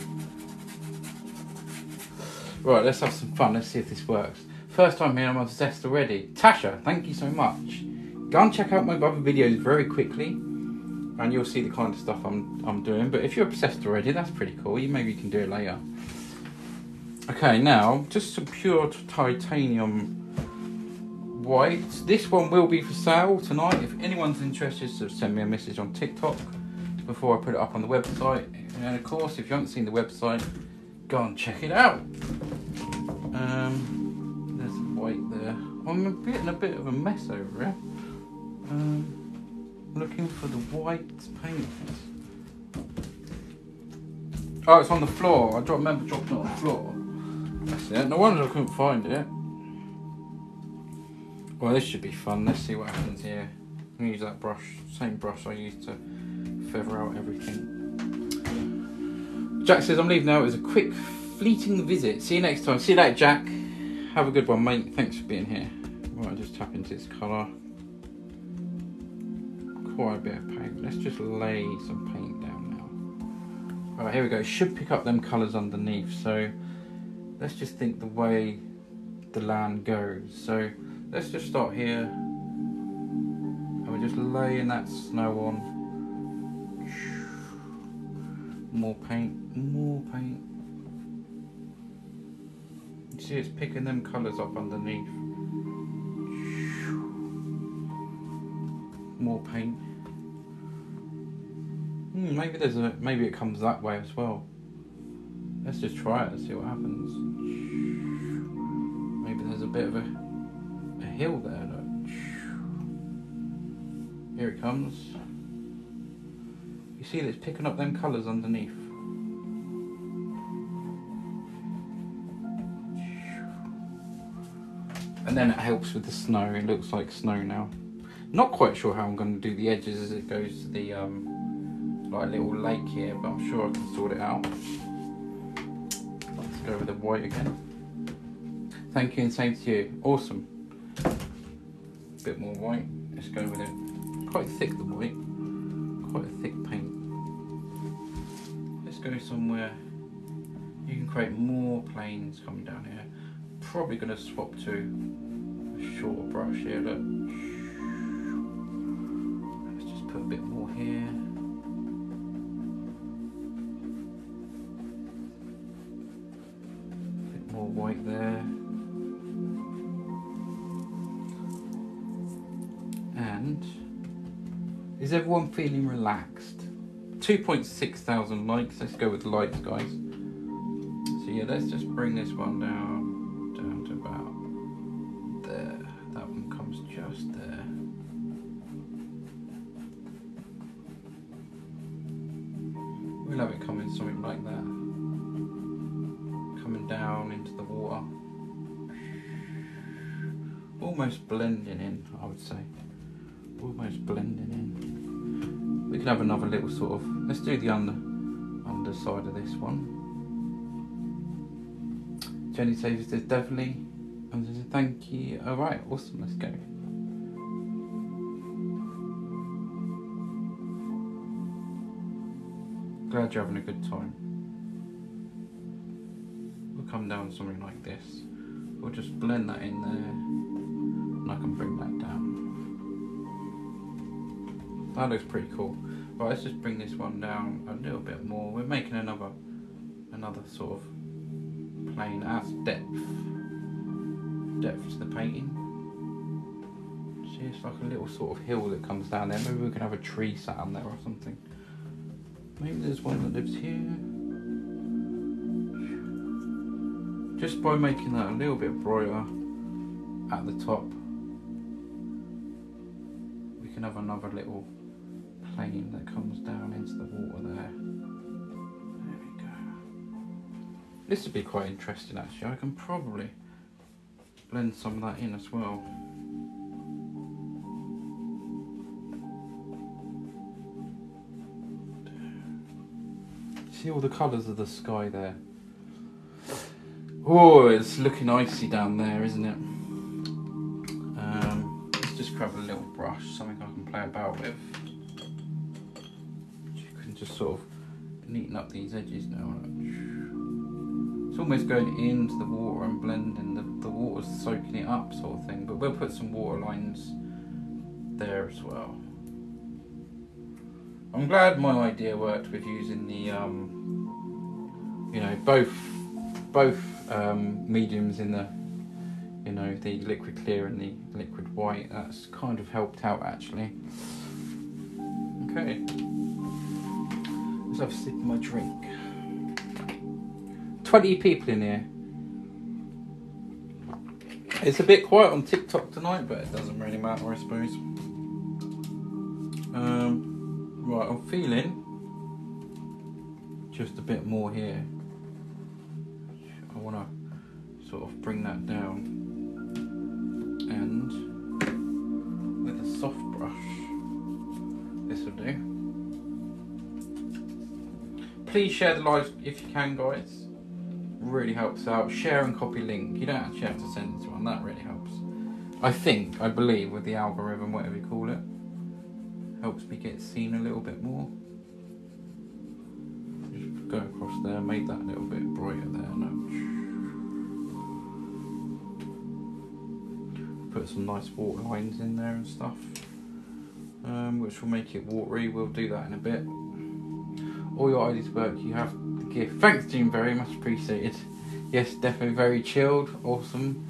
Right, let's have some fun. Let's see if this works. First time here, I'm obsessed already. Tasha, thank you so much. Go and check out my other videos very quickly, and you'll see the kind of stuff I'm doing. But if you're obsessed already, that's pretty cool. Maybe you can do it later. Okay, now just some pure titanium white. This one will be for sale tonight. If anyone's interested, so send me a message on TikTok before I put it up on the website. And of course, if you haven't seen the website, go and check it out. There's white there. I'm getting a bit of a mess over here. Looking for the white paint. Oh, it's on the floor. I remember dropping it on the floor. That's it. No wonder I couldn't find it. Well, this should be fun. Let's see what happens here. I'm going to use that brush, same brush I used to feather out everything. Jack says, I'm leaving now. It was a quick, fleeting visit. See you next time. See you later, Jack. Have a good one, mate. Thanks for being here. Right, I'll just tap into this colour. Quite a bit of paint. Let's just lay some paint down now. Alright, here we go. Should pick up them colours underneath. So let's just think the way the land goes. So let's just start here. And we're just laying that snow on. More paint, more paint. You see it's picking them colours up underneath. More paint. Maybe it comes that way as well. Let's just try it and see what happens. Maybe there's a bit of a hill there. Look. Here it comes. You see that it's picking up them colours underneath. then it helps with the snow. It looks like snow now. Not quite sure how I'm going to do the edges as it goes to the like little lake here, but I'm sure I can sort it out. Let's go with the white again. Thank you, and same to you. Awesome. A bit more white. Let's go with it. Quite thick, the white. Quite a thick paint. Let's go somewhere. You can create more planes coming down here. Probably going to swap to a shorter brush here. Look. Let's just put a bit more here. A bit more white there. And is everyone feeling relaxed? 2,600 likes. Let's go with lights, guys. So yeah, let's just bring this one down to about there. That one comes just there. We'll have it coming something like that. Coming down into the water. Almost blending in, I would say. Almost blending in. We can have another little sort of, let's do the underside of this one. Jenny says there's definitely, and says thank you. Alright, awesome, let's go. Glad you're having a good time. We'll come down something like this. We'll just blend that in there, and I can bring that down. That looks pretty cool. Right, let's just bring this one down a little bit more. We're making another sort of plane. Adds depth to the painting. See, it's like a little sort of hill that comes down there. Maybe we can have a tree sat on there or something. Maybe there's one that lives here. Just by making that a little bit brighter at the top, we can have another little plane that comes down into the water there. There we go. This would be quite interesting actually. I can probably blend some of that in as well. See all the colours of the sky there. Oh, it's looking icy down there, isn't it? Let's just grab a little brush, something I can play about with. You can just sort of neaten up these edges now. It's almost going into the water and blending. The water's soaking it up, sort of thing. But we'll put some water lines there as well. I'm glad my idea worked with using the, you know, both mediums in the, you know, the liquid clear and the liquid white. That's kind of helped out actually. Okay, let's have a sip of my drink. 20 people in here. It's a bit quiet on TikTok tonight, but it doesn't really matter, I suppose. Right, I'm feeling just a bit more here. I want to sort of bring that down, and with a soft brush, this will do. Please share the live if you can, guys. Really helps out. Share and copy link. You don't actually have to send it to one. That really helps. I believe with the algorithm, whatever you call it, helps me get seen a little bit more. Just go across there, make that a little bit brighter there. No. Put some nice water lines in there and stuff, which will make it watery. We'll do that in a bit. All your ideas work. You have the gift. Thanks, Jim. Very much appreciated. Yes, definitely very chilled. Awesome.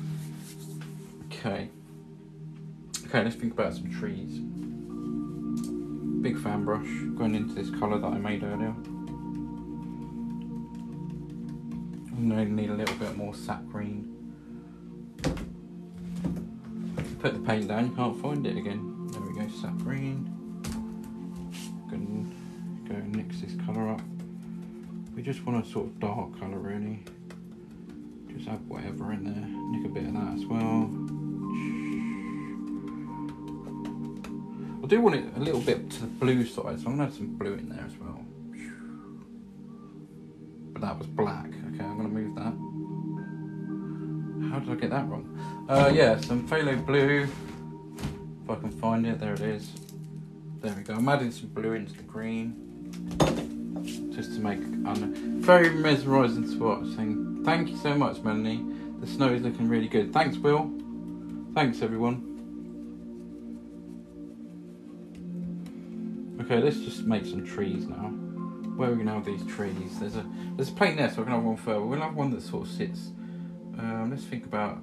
Okay. Okay, let's think about some trees. Big fan brush going into this colour that I made earlier. I'm going to need a little bit more sap green. Put the paint down, you can't find it again. There we go, sap green. Going to go and mix this colour up. We just want a sort of dark colour really. Just add whatever in there. Nick a bit of that as well. I do want it a little bit to the blue side, so I'm going to add some blue in there as well. But that was black. Okay, I'm going to move that. How did I get that wrong? Yeah, some phthalo blue. If I can find it, there it is. There we go. I'm adding some blue into the green. Just to make a very mesmerising spot. Saying thank you so much, Melanie. The snow is looking really good. Thanks, Will. Thanks, everyone. Okay, let's just make some trees now. Where are we going to have these trees? There's a plate there, so we're going to have one further. We're going to have one that sort of sits. Let's think about.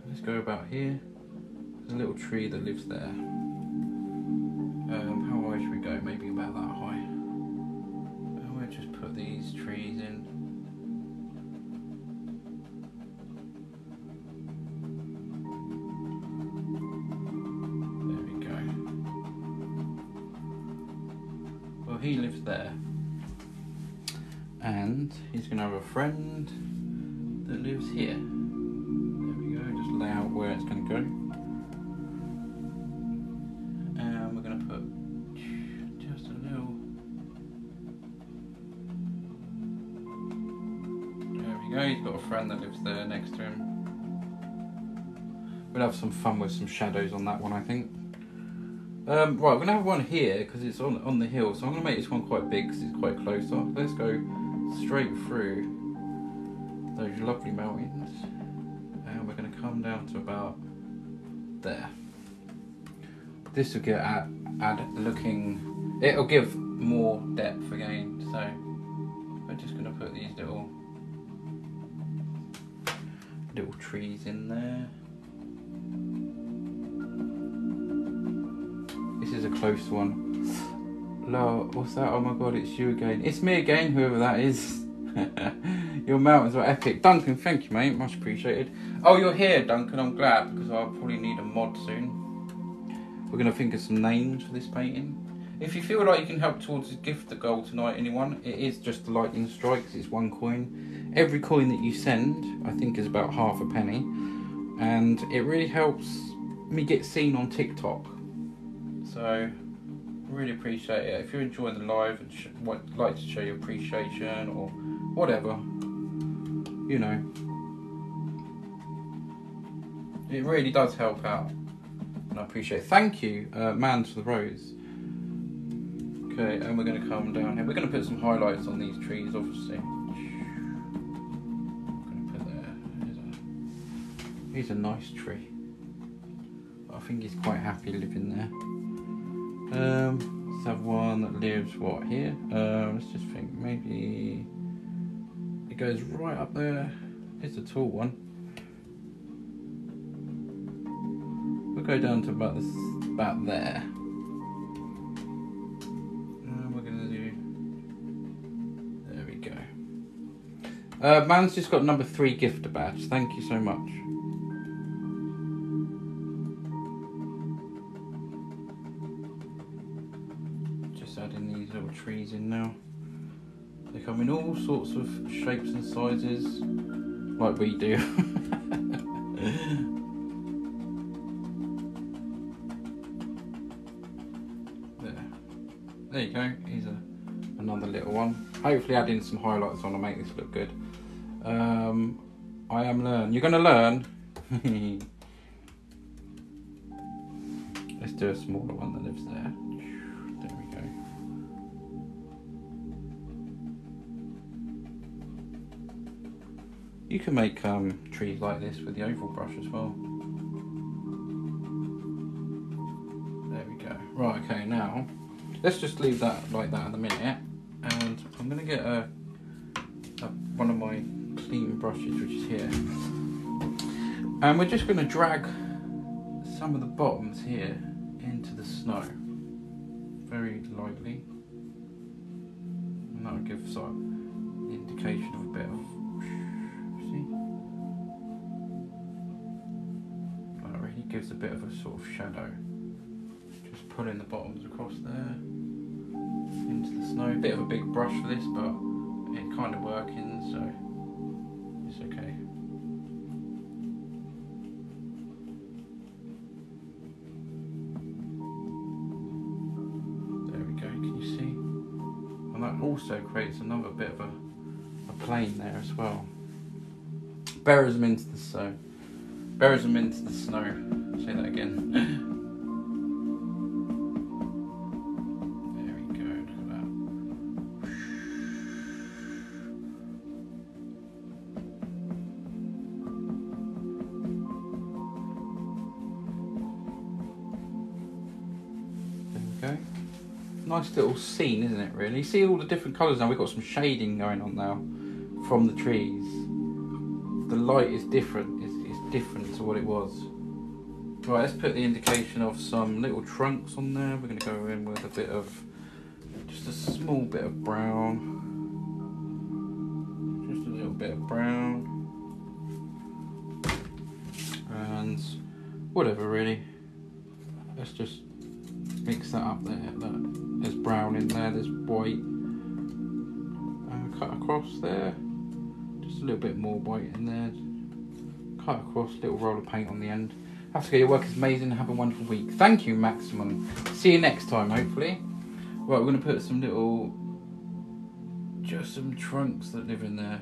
Let's go about here. There's a little tree that lives there. How high should we go? Maybe about that high. We'll just put these trees in. There we go. Well, he lives there. And he's going to have a friend that lives here. There we go, just lay out where it's going to go. And we're going to put just a little. There we go, he's got a friend that lives there next to him. We'll have some fun with some shadows on that one, I think. Right, we're going to have one here because it's on the hill, so I'm going to make this one quite big because it's quite close up. Let's go straight through those lovely mountains, and we're going to come down to about there. This will get add looking. It'll give more depth again. So we're just going to put these little trees in there. This is a close one. Lo, what's that? Oh my god, it's you again. It's me again, whoever that is. Your mountains are epic. Duncan, thank you, mate. Much appreciated. Oh, you're here, Duncan. I'm glad, because I'll probably need a mod soon. We're going to think of some names for this painting. If you feel like you can help towards the gift the goal tonight, anyone, it is just the lightning strikes. It's one coin. Every coin that you send, I think, is about half a penny. And it really helps me get seen on TikTok. So, really appreciate it. If you're enjoying the live and like to show your appreciation or whatever, you know, it really does help out, and I appreciate it. Thank you, Mans for the rose. Okay, and we're going to come down here. We're going to put some highlights on these trees, obviously. I'm going to put there. Here's a nice tree. I think he's quite happy living there. Let's have one that lives what here? Let's just think, maybe it goes right up there. It's a tall one. We'll go down to about there. We're gonna do. There we go. Man's just got number 3 gifter badge. Thank you so much. Adding these little trees in now. They come in all sorts of shapes and sizes, like we do. There you go. Here's another little one. Hopefully adding some highlights on to make this look good. I am learn. You're going to learn. Let's do a smaller one that lives there. There we go. You can make trees like this with the oval brush as well. There we go. Right, okay, now let's just leave that like that at the minute, and I'm going to get one of my clean brushes, which is here, and we're just going to drag some of the bottoms here into the snow very lightly, and that will give sort of an indication of a bit of, see, that really gives a bit of a sort of shadow. Just pulling the bottoms across there into the snow. A bit of a big brush for this, but it's kind of working, so it's okay. And that also creates another bit of a plane there as well. Buries them into the snow. Buries them into the snow. Say that again. There we go, look at that. There we go. Nice little scene, isn't it, really? See all the different colours now. We've got some shading going on now from the trees. The light is different. It's different to what it was. Right, let's put the indication of some little trunks on there. We're going to go in with a bit of, just a small bit of brown. Just a little bit of brown. And whatever, really. Let's just mix that up there. There's brown in there, there's white. Cut across there. Just a little bit more white in there. Cut across, little roll of paint on the end. Have to go, your work is amazing, have a wonderful week. Thank you, Maximum. See you next time, hopefully. Right, we're going to put some little, just some trunks that live in there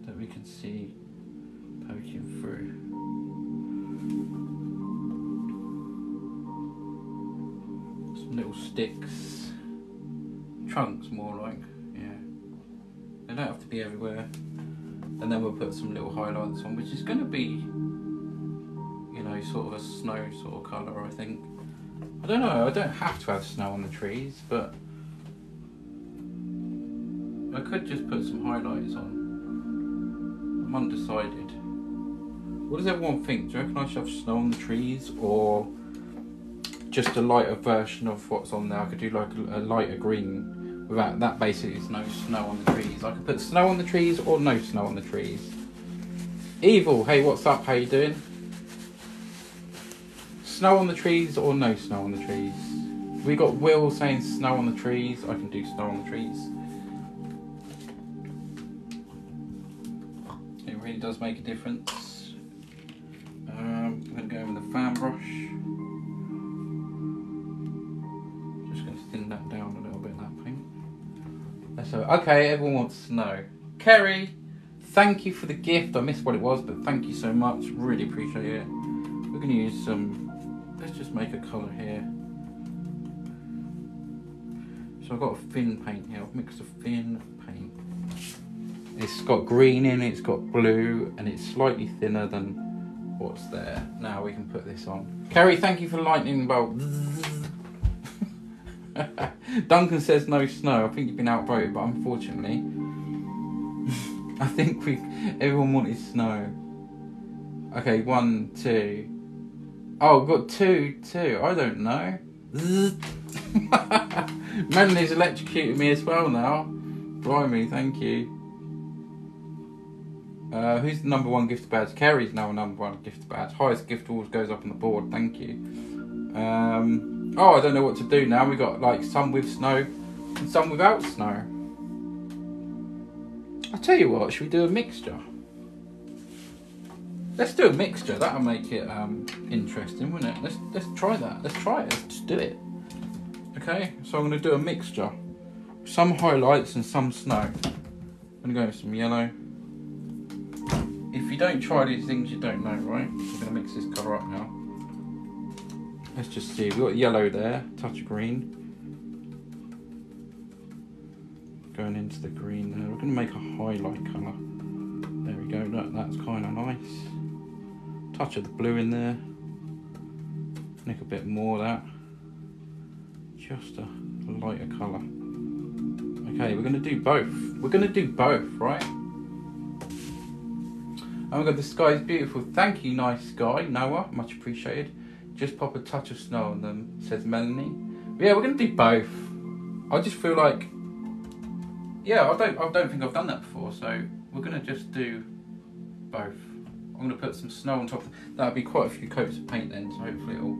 that we can see poking through. Some little sticks. Trunks, more like, yeah. They don't have to be everywhere. And then we'll put some little highlights on, which is going to be, you know, sort of a snow sort of colour, I think. I don't know, I don't have to have snow on the trees, but I could just put some highlights on. I'm undecided. What does everyone think? Do you reckon I should have snow on the trees, or just a lighter version of what's on there? I could do like a lighter green. Without that, basically, there's no snow on the trees. I could put snow on the trees or no snow on the trees. Evil, hey, what's up? How you doing? Snow on the trees or no snow on the trees? We got Will saying snow on the trees. I can do snow on the trees. It really does make a difference. I'm going to go in with a fan brush. Just going to thin that down a little bit, that paint. So, okay, everyone wants snow. Kerry, thank you for the gift. I missed what it was, but thank you so much. Really appreciate it. We're going to use some, let's just make a colour here. So I've got a thin paint here. I've mixed a thin paint. It's got green in it, it's got blue, and it's slightly thinner than what's there. Now we can put this on. Kerry, thank you for the lightning bolt. Duncan says no snow. I think you've been outvoted, but unfortunately I think everyone wanted snow. Okay, 1, 2. Oh, we've got two. I don't know. Melanie's electrocuted me as well now. Blimey, thank you. Who's the #1 gift badge? Kerry's now a #1 gift badge. Highest gift always goes up on the board. Thank you. Oh, I don't know what to do now. We got like some with snow and some without snow. I'll tell you what, should we do a mixture? Let's do a mixture. That'll make it interesting, wouldn't it? Let's try that. Let's try it. Let's just do it. Okay, so I'm going to do a mixture. Some highlights and some snow. I'm going to go with some yellow. If you don't try these things, you don't know, right? We're going to mix this colour up now. Let's just see. We've got yellow there, touch of green. Going into the green there. We're going to make a highlight colour. There we go. Look, that's kind of nice. Touch of the blue in there. Make a bit more of that. Just a lighter colour. Okay, we're going to do both. We're going to do both, right? Oh my god, the sky is beautiful. Thank you, nice sky, Noah. Much appreciated. Just pop a touch of snow on them, says Melanie. But yeah, we're going to do both. I just feel like, yeah, I don't think I've done that before, so we're going to just do both. I'm going to put some snow on top. That'll be quite a few coats of paint then, so hopefully it'll,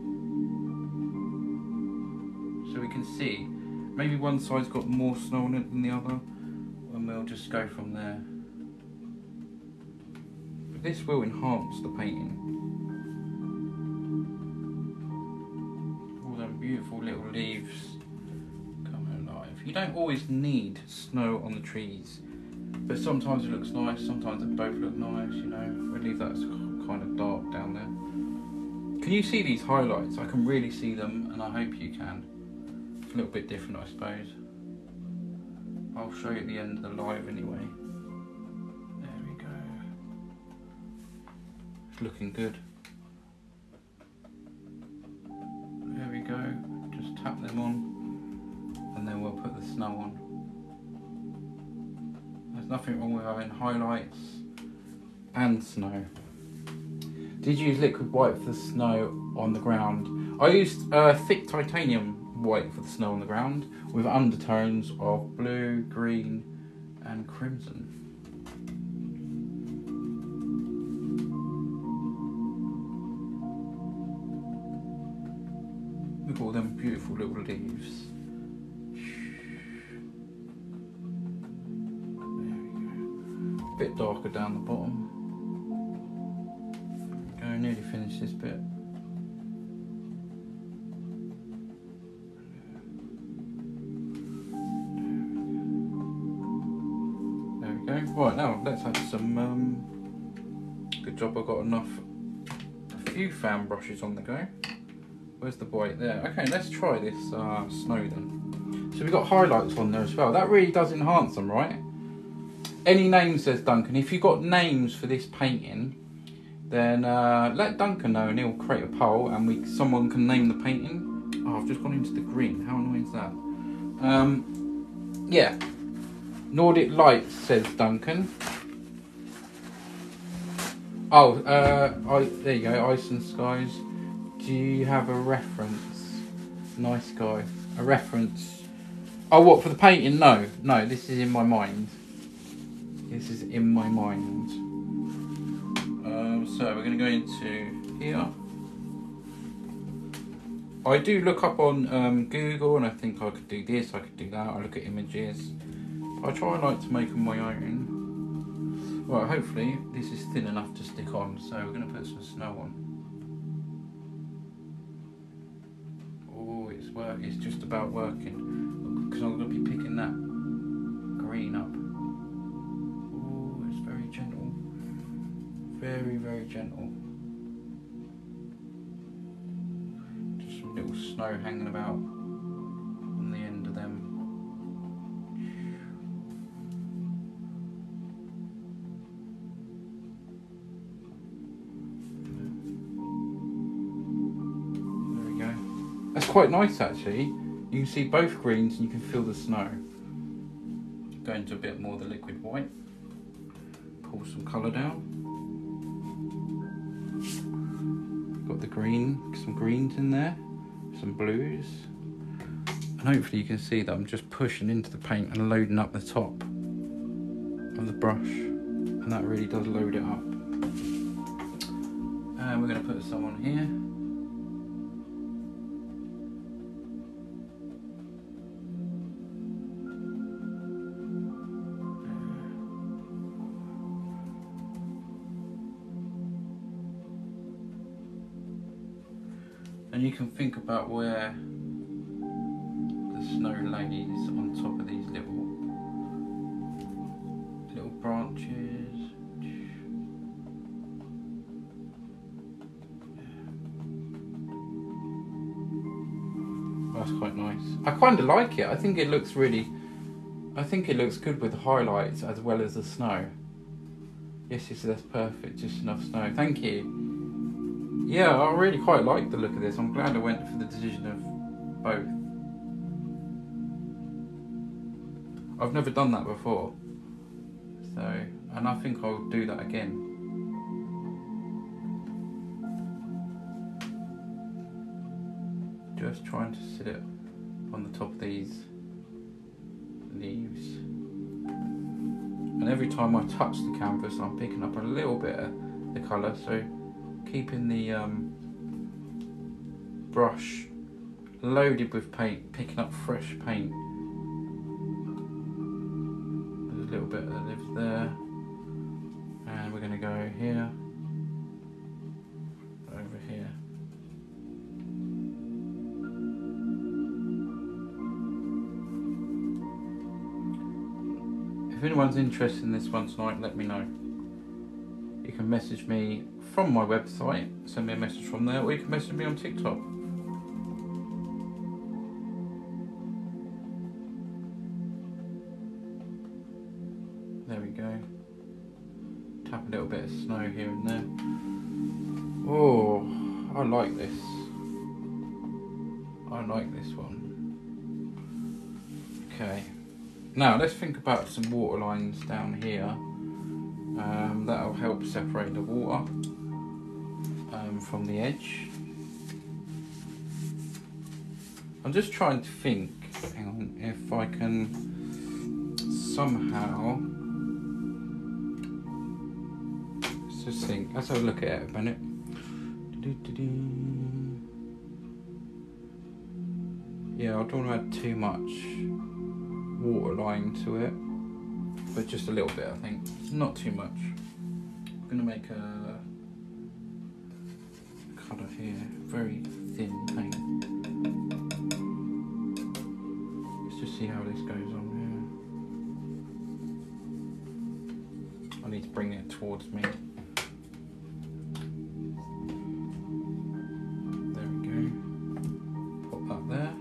so we can see. Maybe one side's got more snow on it than the other, and we'll just go from there. But this will enhance the painting. All them beautiful little leaves coming alive. You You don't always need snow on the trees, but sometimes it looks nice, sometimes they both look nice, you know. We'll leave that kind of dark down there. Can you see these highlights? I can really see them, and I hope you can. It's a little bit different, I suppose. I'll show you at the end of the live anyway. There we go. It's looking good. There we go. Just tap them on, and then we'll put the snow on. There's nothing wrong with having highlights and snow. Did you use liquid white for the snow on the ground? I used thick titanium white for the snow on the ground with undertones of blue, green and crimson. Look at all them beautiful little leaves. There we go. A bit darker down the bottom. I nearly finished this bit. There we go. Right, now let's have some. Good job, I got enough. A few fan brushes on the go. Where's the white there? Okay, let's try this snow then. So we've got highlights on there as well. That really does enhance them, right? Any names, says Duncan. If you've got names for this painting, then let Duncan know and he'll create a poll and someone can name the painting. Oh, I've just gone into the green. How annoying is that? Yeah. Nordic Lights, says Duncan. Oh, there you go. Ice and Skies. Do you have a reference? Nice guy. A reference. Oh, what, for the painting? No. No, this is in my mind. This is in my mind. So we're going to go into here. I do look up on Google and I think I could do this, I could do that. I look at images. I try like to make them my own. Well, hopefully this is thin enough to stick on. So we're going to put some snow on. Oh, it's just about working. Because I'm going to be picking that green up. Oh, it's very gentle. Very, very gentle. Just some little snow hanging about on the end of them. There we go. That's quite nice actually. You can see both greens and you can feel the snow. Go into a bit more of the liquid white. Pull some colour down. Got the green, some greens in there, some blues, and hopefully you can see that I'm just pushing into the paint and loading up the top of the brush, and that really does load it up. And we're going to put some on here. And you can think about where the snow lays on top of these little branches. That's quite nice. I kind of like it. I think it looks good with the highlights as well as the snow. Yes, that's perfect. Just enough snow. Thank you. Yeah, I really quite like the look of this. I'm glad I went for the decision of both. I've never done that before. So, and I think I'll do that again. Just trying to sit it on the top of these leaves. And every time I touch the canvas, I'm picking up a little bit of the colour. So, keeping the brush loaded with paint, picking up fresh paint. There's a little bit that lives there, and we're going to go here, over here. if anyone's interested in this one tonight, let me know. You can message me from my website, send me a message from there, or you can message me on TikTok. There we go. Tap a little bit of snow here and there. Oh, I like this. I like this one. Okay. Now let's think about some water lines down here. That'll help separate the water from the edge. I'm just trying to think, hang on, if I can somehow, let's just think, let's have a look at it a minute. Yeah, I don't want to add too much water line to it, but just a little bit, I think. Not too much. I'm going to make a colour here, very thin paint. Let's just see how this goes on here. I need to bring it towards me. There we go. Put that there.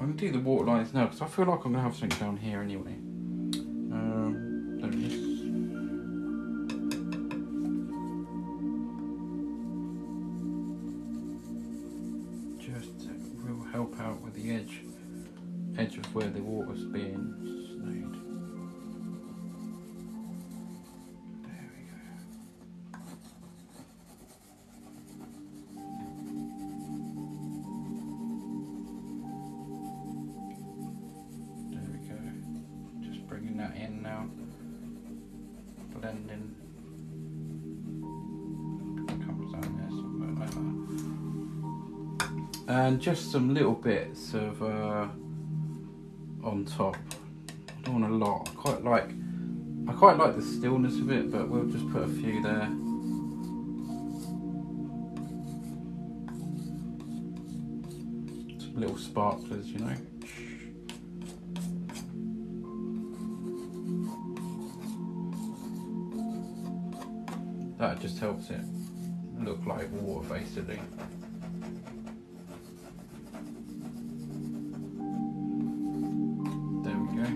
I'm going to do the water lines now because I feel like I'm going to have something down here anyway. There it is. Just will help out with the edge of where the water's being snowed. There we go. There we go. Just bringing that in now. Blending. Comes down there somewhere like that. And just some little bits of on top. I don't want a lot. I quite like the stillness of it, but we'll just put a few there. Some little sparklers, you know. That just helps it look like water, basically. There we go.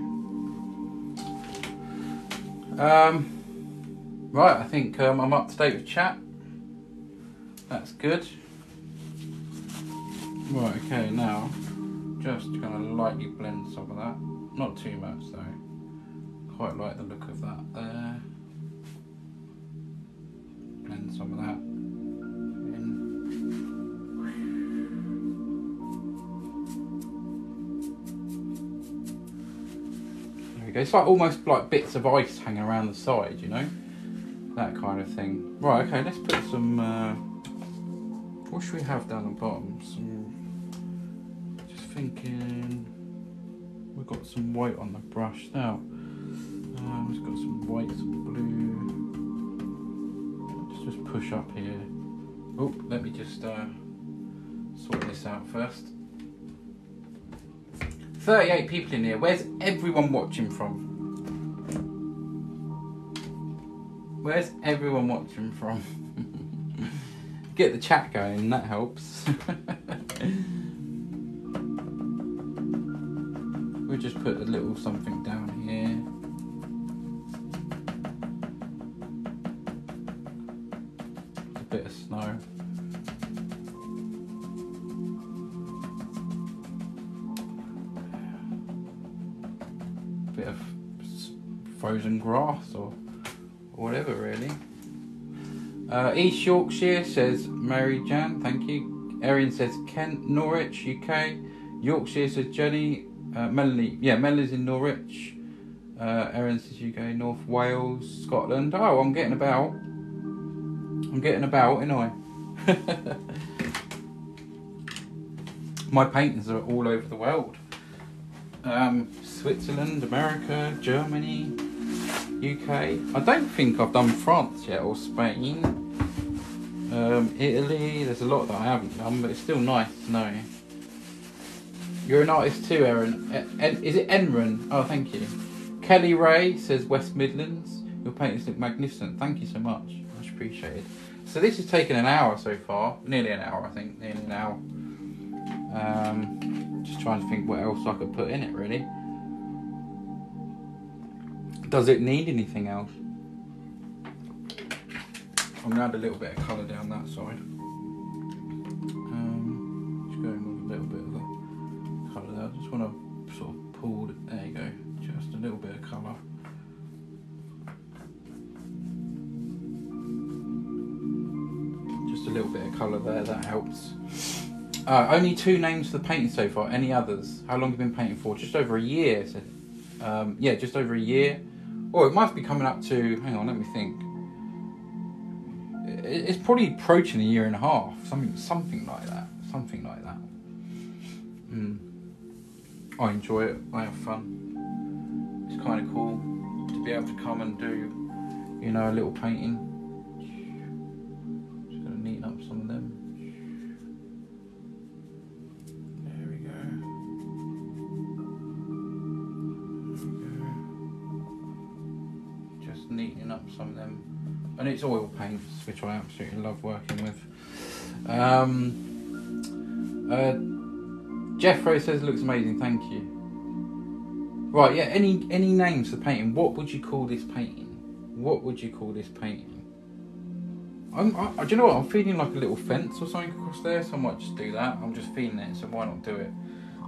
Right, I think I'm up to date with chat. That's good. Right, okay, now just gonna lightly blend some of that. Not too much though. Quite like the look of that there. Blend some of that in. There we go. It's like almost like bits of ice hanging around the side, you know? That kind of thing. Right, okay, let's put some, what should we have down the bottom? Just thinking, we've got some white on the brush now. We've got some white, some blue. Just push up here. Oh, let me just sort this out first. 38 people in here. Where's everyone watching from? Where's everyone watching from? Get the chat going, that helps. We'll just put a little something down here. A bit of snow. A bit of frozen grass or whatever, really. East Yorkshire says Mary Jan, thank you. Erin says Kent, Norwich, UK. Yorkshire says Jenny. Melanie, yeah, Melanie's in Norwich. Erin says UK, North Wales, Scotland. Oh, I'm getting about. I'm getting about, ain't I? My paintings are all over the world. Switzerland, America, Germany, UK. I don't think I've done France yet, or Spain. Italy, there's a lot that I haven't done, but it's still nice to know. You're an artist too, Erin. Is it Enron? Oh, thank you. Kelly Ray says West Midlands. Your paintings look magnificent. Thank you so much. Much appreciated. So this has taken an hour so far. Nearly an hour, I think. Nearly an hour. Just trying to think what else I could put in it, really. Does it need anything else? I'm going to add a little bit of colour down that side. Just going with a little bit of the colour there. I just want to sort of pull it. There you go. Just a little bit of colour. Just a little bit of colour there, that helps. Only 2 names for the painting so far. Any others? How long have you been painting for? Just over a year. So, yeah, just over a year. Or it must be coming up to, hang on, let me think. It's probably approaching a year and a half. Something like that. Something like that. I enjoy it. I have fun. It's kind of cool to be able to come and do, you know, a little painting. Just going to neaten up some of them. There we go. Just neatening up some of them. And it's oil paints, which I absolutely love working with. Jeffro says looks amazing, thank you. Right, yeah, any names for painting? What would you call this painting? What would you call this painting? Do you know what? I'm feeling like a little fence or something across there, so I might just do that. I'm just feeling it, so why not do it?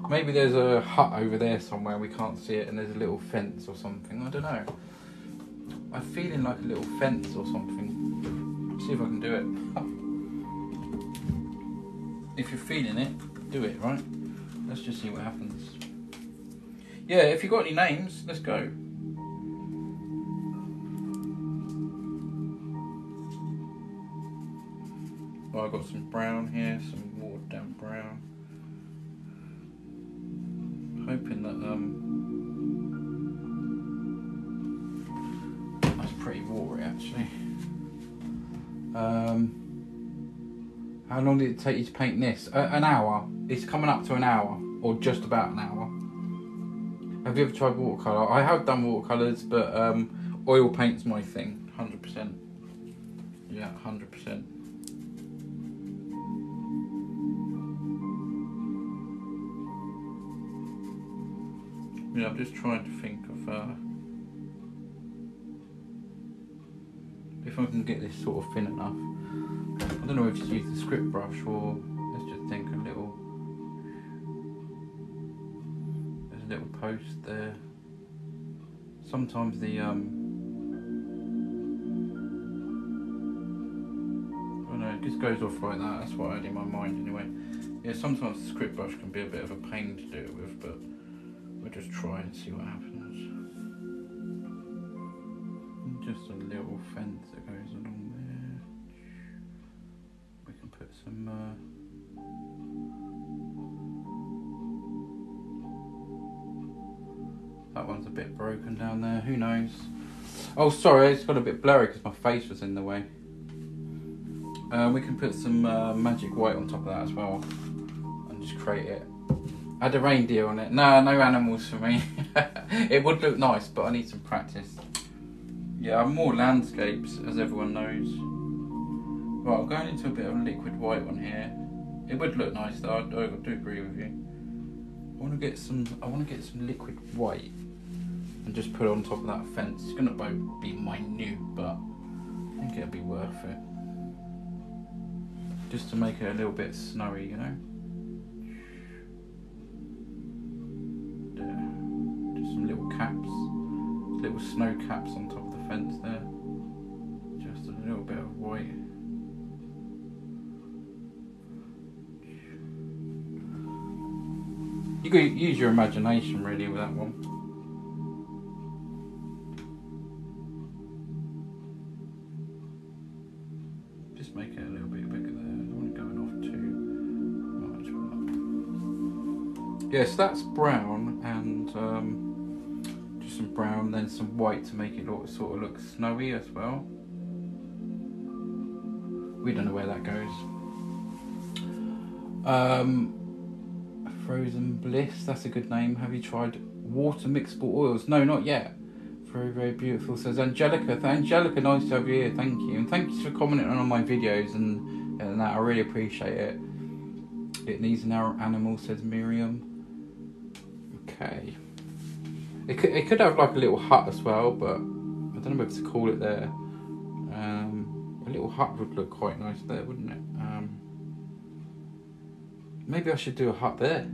Maybe there's a hut over there somewhere, we can't see it, and there's a little fence or something. I don't know. I'm feeling like a little fence or something. See if I can do it. If you're feeling it, do it, right? Let's just see what happens. Yeah, if you've got any names, let's go. Oh, I've got some brown here, some watered down brown. Hoping that that's pretty watery actually. How long did it take you to paint this? An hour. It's coming up to an hour, or just about an hour. Have you ever tried watercolour? I have done watercolours, but oil paint's my thing, 100%. Yeah, 100%. Yeah, I'm just trying to think of if I can get this sort of thin enough. I don't know if to use the script brush or let's just think a little. There's a little post there. Sometimes the I don't know, it just goes off like that. That's what I had in my mind anyway. Yeah, sometimes the script brush can be a bit of a pain to do it with, but we'll just try and see what happens. Just a little fence that goes along there. We can put some that one's a bit broken down there, who knows. Oh sorry, it's got a bit blurry because my face was in the way. We can put some magic white on top of that as well and just create it. Add a reindeer on it. No animals for me. It would look nice, but I need some practice. Yeah, I'm more landscapes, as everyone knows. Right, I'm going into a bit of liquid white on here. It would look nice though, I do agree with you. I want to get some liquid white and just put it on top of that fence. It's gonna be minute, but I think it'll be worth it. Just to make it a little bit snowy, you know. Just some little caps, little snow caps on top of the fence there. Just a little bit of white. You could use your imagination really with that one. Just make it a little bit bigger there. I don't want it going off too much. Yes, that's brown and just some brown, then some white to make it sort of look snowy as well. We don't know where that goes. Frozen Bliss, that's a good name. Have you tried water mixable oils? No, not yet. Very, very beautiful, says Angelica. Angelica, nice to have you here, thank you. And thank you for commenting on my videos and that, I really appreciate it. It needs an animal, says Miriam. Okay. It could have like a little hut as well, but I don't know whether to call it there. A little hut would look quite nice there, wouldn't it? Maybe I should do a hut there.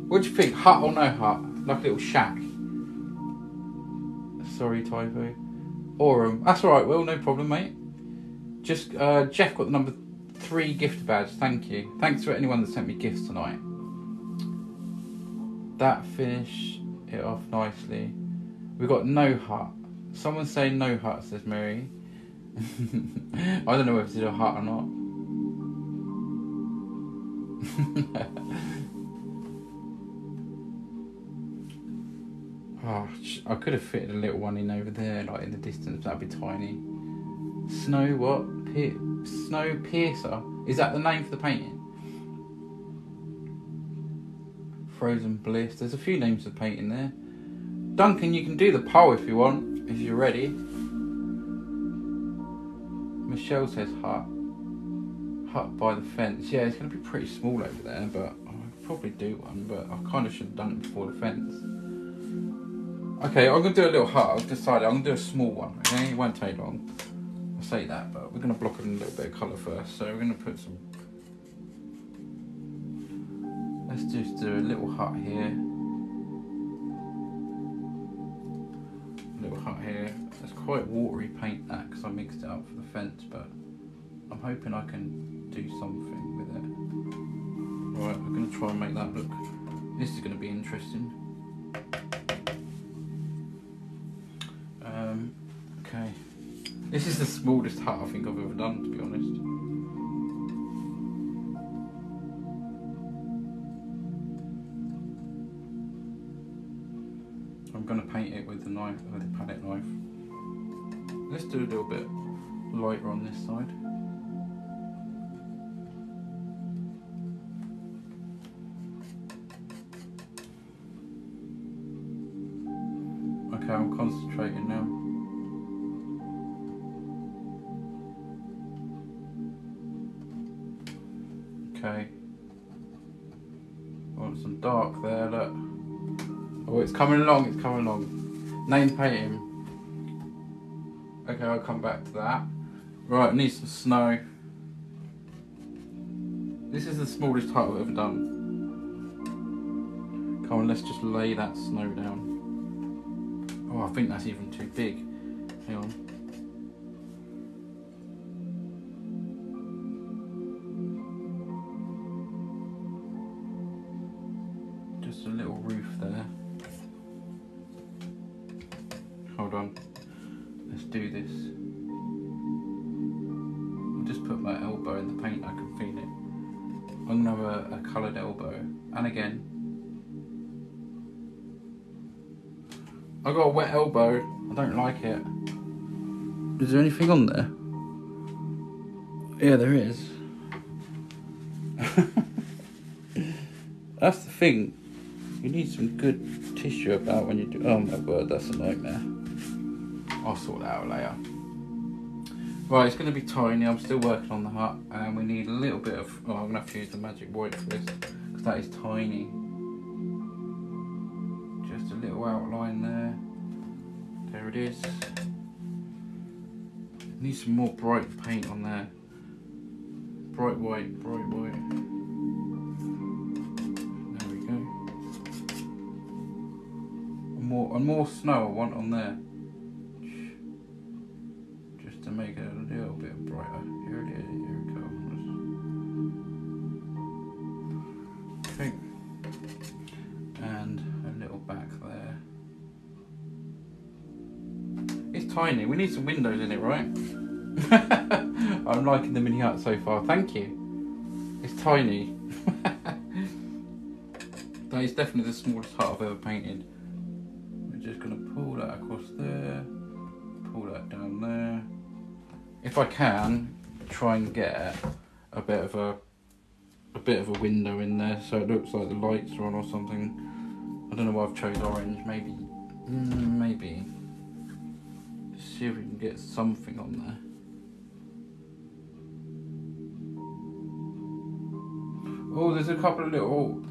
What do you think? Hut or no hut? Like a little shack. Sorry, typo. Or that's alright, Will, no problem, mate. Just Jeff got the number 3 gift badge, thank you. Thanks for anyone that sent me gifts tonight. That finished it off nicely. We got no hut. Someone saying no hut, says Mary. I don't know if it's a hut or not. Oh, I could have fitted a little one in over there, like in the distance. That'd be tiny. Snow what? Snow Piercer. Is that the name for the painting? Frozen Bliss. There's a few names of painting there. Duncan, you can do the poll if you want, if you're ready. Michelle says hut. Hut by the fence. Yeah, it's going to be pretty small over there, but I'll probably do one, but I kind of should have done it before the fence. Okay, I'm going to do a little hut. I've decided I'm going to do a small one, okay? It won't take long. I'll say that, but we're going to block it in a little bit of colour first. So we're going to put some... Let's just do a little hut here. Little hut here. It's quite watery paint that because I mixed it up for the fence, but I'm hoping I can do something with it. Right, we're going to try and make that look. This is going to be interesting. Okay. This is the smallest hut I think I've ever done, to be honest. I'm going to paint it with the knife, with the palette knife. Let's do a little bit lighter on this side. Okay, I'm concentrating now. Okay. Want some dark there, look. Oh, it's coming along, it's coming along. Name painting. Okay, I'll come back to that. Right, I need some snow. This is the smallest hut I've ever done. Come on, let's just lay that snow down. Oh, I think that's even too big. Hang on. Just a little roof there. Hold on. Let's do this. I'll just put my elbow in the paint, I can feel it. I'm going to have a coloured elbow. And again. I got a wet elbow. I don't like it. Is there anything on there? Yeah, there is. That's the thing. You need some good tissue about when you do. Oh my word, that's a nightmare. I'll sort that out later. Right, it's going to be tiny. I'm still working on the hut, and we need a little bit of. Oh, I'm going to have to use the magic white for this because that is tiny. Just a little outline there. There it is. Need some more bright paint on there. Bright white, bright white. There we go. And more snow I want on there. Just to make it a little bit brighter. Here it is, here it comes. Okay. And a little back there. It's tiny. We need some windows in it, right? I'm liking the mini hut so far. Thank you. It's tiny. That is definitely the smallest hut I've ever painted. We're just going to pull that across there. Pull that down there. If I can, try and get a bit of a a bit of a window in there, so it looks like the lights are on or something. I don't know why I've chose orange. Maybe. Let's see if we can get something on there. Oh, there's a couple of little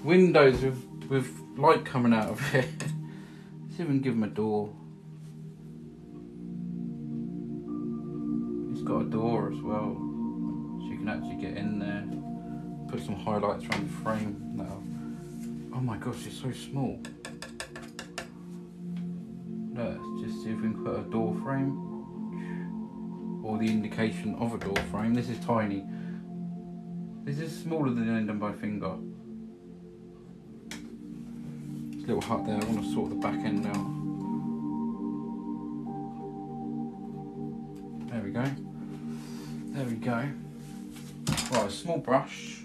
windows with light coming out of it. Let's see if we can give them a door. It's got a door as well, so you can actually get in there. Put some highlights around the frame. Oh my gosh, it's so small. Let's just see if we can put a door frame, or the indication of a door frame. This is tiny. This is smaller than the end of my finger. This little hut there, I want to sort the back end now. There we go. There we go. Right, a small brush.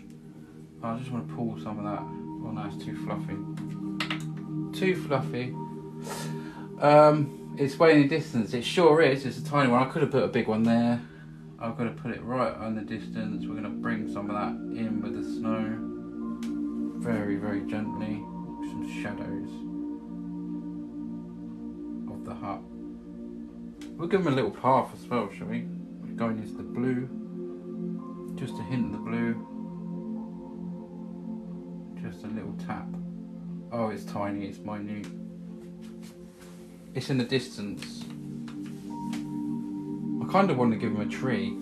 I just want to pull some of that. Oh no, it's too fluffy. Too fluffy. It's way in the distance. It sure is. It's a tiny one. I could have put a big one there. I've got to put it right on the distance. We're going to bring some of that in with the snow. Very, very gently. Some shadows of the hut. We'll give them a little path as well, shall we? We're going into the blue. Just a hint of the blue. Just a little tap. Oh, it's tiny, it's minute. It's in the distance. I kind of want to give him a tree.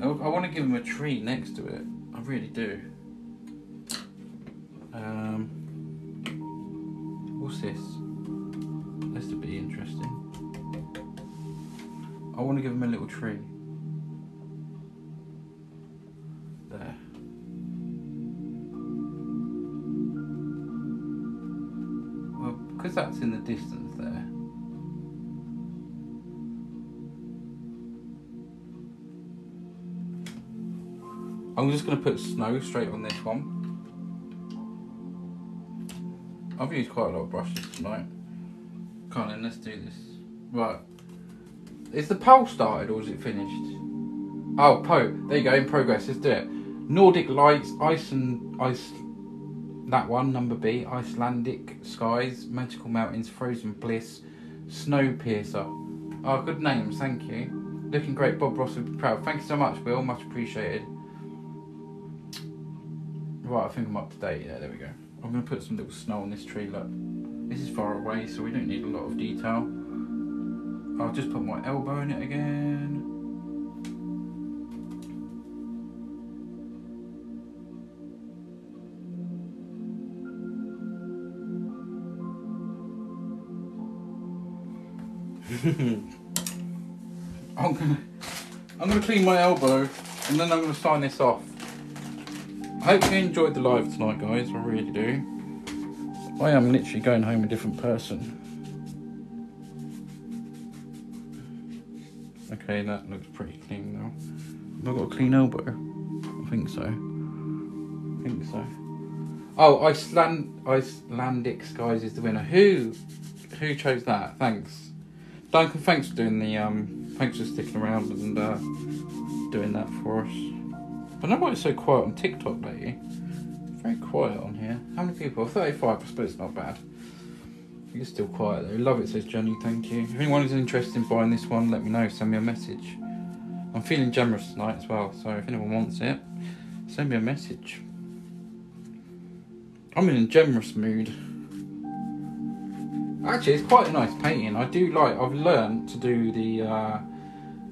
I want to give him a tree next to it. I really do. What's this? This to be interesting. I want to give him a little tree. There. Well, because that's in the distance there. I'm just going to put snow straight on this one. I've used quite a lot of brushes tonight. Come on then, let's do this. Right. Is the poll started or is it finished? Oh, poll. There you go, in progress. Let's do it. Nordic lights, that one, number B. Icelandic skies, magical mountains, frozen bliss, Snowpiercer. Oh, good names, thank you. Looking great, Bob Ross would be proud. Thank you so much, Will, much appreciated. Right, I think I'm up to date. Yeah, there we go. I'm going to put some little snow on this tree. Look, this is far away, so we don't need a lot of detail. I'll just put my elbow in it again. I'm gonna clean my elbow and then I'm gonna sign this off. I hope you enjoyed the live tonight, guys. I really do. I am literally going home a different person. Okay, that looks pretty clean now. Have I got a clean elbow? I think so. Oh, Icelandic skies is the winner. Who chose that? Thanks. Duncan, thanks for doing the thanks for sticking around and doing that for us. I don't know why it's so quiet on TikTok lately. It's very quiet on here. How many people? 35, I suppose it's not bad. I think it's still quiet though. Love it, says Jenny, thank you. If anyone is interested in buying this one, let me know, send me a message. I'm feeling generous tonight as well, so if anyone wants it, send me a message. I'm in a generous mood. Actually, it's quite a nice painting. I do like, I've learned to do the,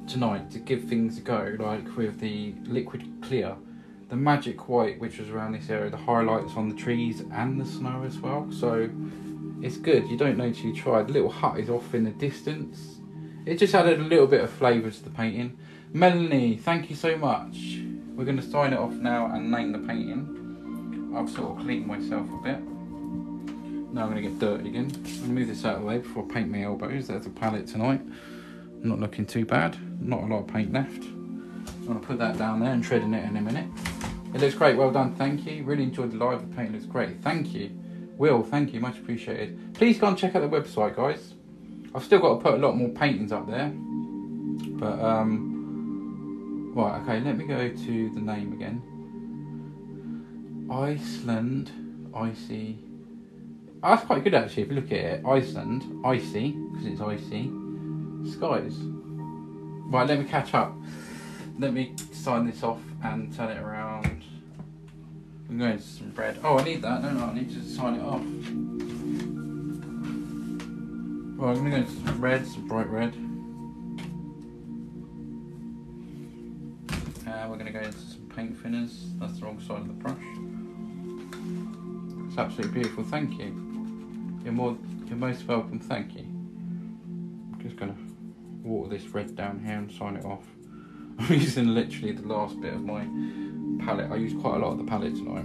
tonight, to give things a go, like with the liquid clear, the magic white, which was around this area, the highlights on the trees and the snow as well. So it's good, you don't know till you try. The little hut is off in the distance. It just added a little bit of flavour to the painting. Melanie, thank you so much. We're going to sign it off now and name the painting. I've sort of cleaned myself a bit. Now I'm going to get dirty again. I'm going to move this out of the way before I paint my elbows. There's a palette tonight. Not looking too bad. Not a lot of paint left. I'm going to put that down there and shredding it in a minute. It looks great. Well done. Thank you. Really enjoyed the live. The paint looks great. Thank you. Will, thank you. Much appreciated. Please go and check out the website, guys. I've still got to put a lot more paintings up there. But, well, Right, okay, let me go to the name again. Iceland, icy. Oh, that's quite good actually, if you look at it. Iceland, icy, because it's icy. Skies. Right, let me catch up. Let me sign this off and turn it around. I'm going to some red. Oh, I need that. No, I need to sign it off. Right, I'm going to go into some red, some bright red. We're going to go into some paint thinners. That's the wrong side of the brush. It's absolutely beautiful. Thank you. You're most welcome. Thank you. I'm just going to water this red down here and sign it off. I'm using literally the last bit of my palette. I use quite a lot of the palette tonight.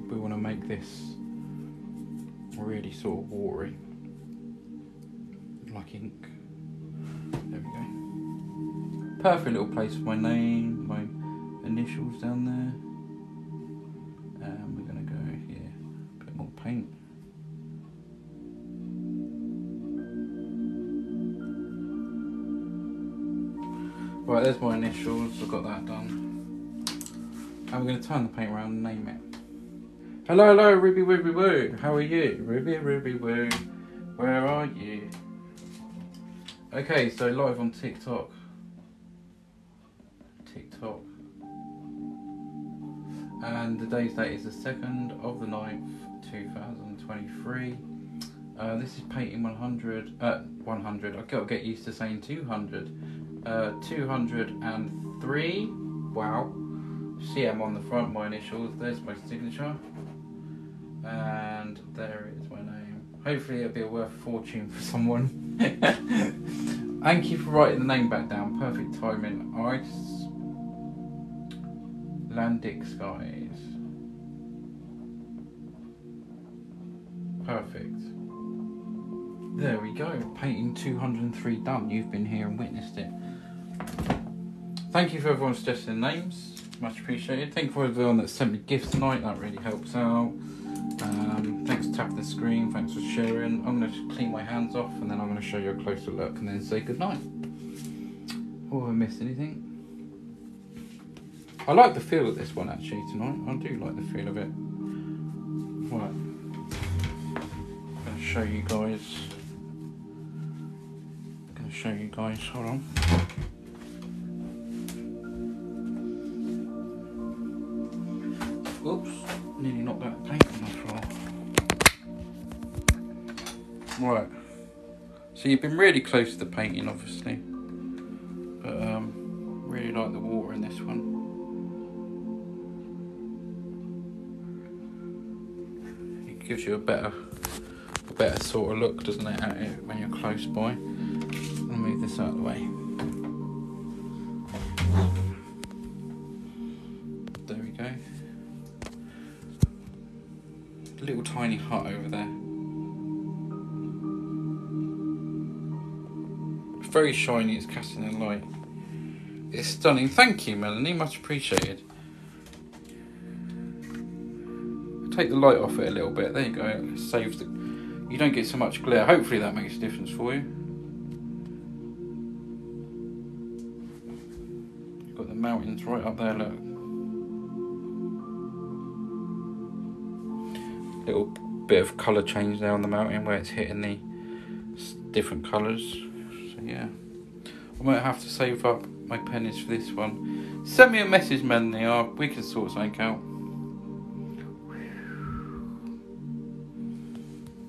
We want to make this really sort of watery, like ink. There we go. Perfect little place for my name, my initials down there. And we're going to go here, a bit more paint. Right, there's my initials, I've got that done. And we're going to turn the paint around and name it. Hello, Ruby Woo. How are you? Ruby Woo. Where are you? Okay, so live on TikTok. And the day's date is the 2nd of the 9th, 2023. This is painting 100. I've got to get used to saying 200. 203. Wow. CM on the front, my initials. There's my signature. And there is my name. Hopefully it'll be worth a fortune for someone. Thank you for writing the name back down. Perfect timing. Icelandic skies. Perfect. There we go. Painting 203 done. You've been here and witnessed it. Thank you for everyone suggesting names. Much appreciated. Thank you for everyone that sent me gifts tonight. That really helps out. Thanks for tapping the screen. Thanks for sharing. I'm going to clean my hands off and then I'm going to show you a closer look and then say goodnight. Oh, have I missed anything? I like the feel of this one actually tonight. I do like the feel of it. Right. I'm going to show you guys. Hold on. Oops, nearly knocked that paint on the floor. Right, so you've been really close to the painting obviously, but really like the water in this one. It gives you a better sort of look, doesn't it, at it when you're close by. I'll move this out of the way. There we go. Little tiny hut over there. It's very shiny, it's casting a light. It's stunning. Thank you, Melanie, much appreciated. Take the light off it a little bit. There you go. It saves the. You don't get so much glare. Hopefully that makes a difference for you. You've got the mountains right up there, look. Little bit of colour change there on the mountain where it's hitting the different colours. So yeah, I might have to save up my pennies for this one. Send me a message, Melanie. We can sort something out.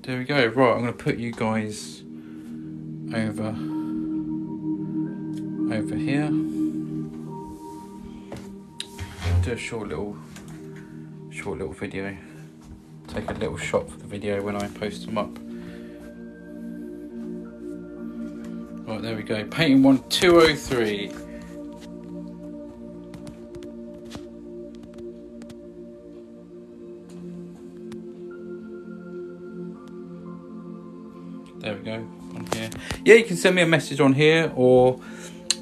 There we go. Right, I'm going to put you guys over here. Do a short little video. Take a little shot for the video when I post them up. Right, there we go. Painting 203. There we go, on here. Yeah, you can send me a message on here or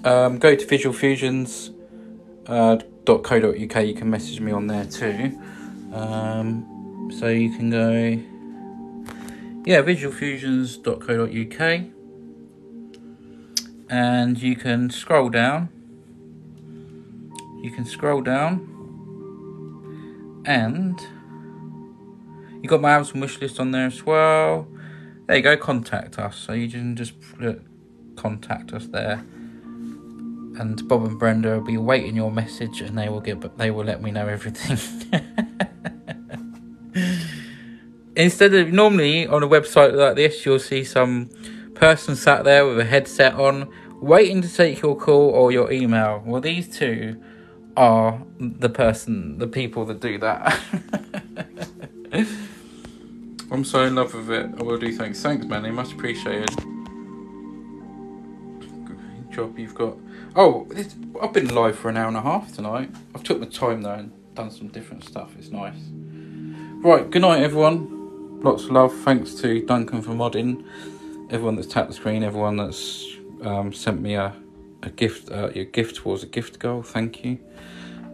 go to Visualfusions.co.uk. You can message me on there too. So you can go, yeah, Visualfusions.co.uk, and you can scroll down you can scroll down and you got my Amazon wish list on there as well. There you go, contact us. So you can just contact us there. And Bob and Brenda will be awaiting your message, and they will let me know everything. Instead of normally on a website like this, you'll see some person sat there with a headset on, waiting to take your call or your email. Well, these two are the people that do that. I'm so in love with it. I will do. Thanks, Manny. Much appreciated. Good job you've got. Oh, I've been live for an hour and a half tonight. I've took my time though and done some different stuff. It's nice. Right, good night everyone. Lots of love. Thanks to Duncan for modding. Everyone that's tapped the screen. Everyone that's sent me a gift. Your gift towards a gift goal. Thank you.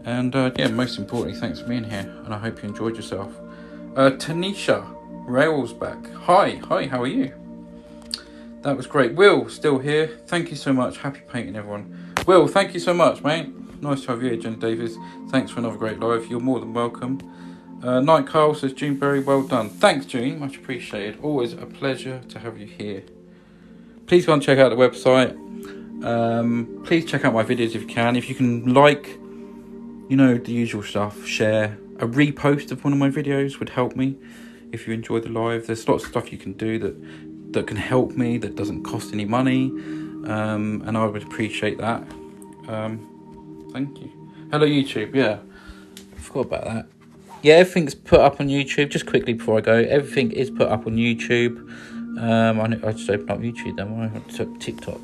And yeah, most importantly, thanks for being here. And I hope you enjoyed yourself. Tanisha Rails back. Hi, how are you? That was great. Will, still here. Thank you so much. Happy painting, everyone. Will, thank you so much, mate. Nice to have you here, Jenny Davis. Thanks for another great live. You're more than welcome. Night Carl says, June Berry, well done. Thanks, June. Much appreciated. Always a pleasure to have you here. Please go and check out the website. Please check out my videos if you can. If you can like, you know, the usual stuff, share. A repost of one of my videos would help me. If you enjoy the live, there's lots of stuff you can do that can help me, that doesn't cost any money, and I would appreciate that. Thank you. Hello YouTube. Yeah, I forgot about that. Yeah, everything's put up on YouTube. Just quickly before I go, everything is put up on YouTube. I just opened up YouTube then. I took TikTok.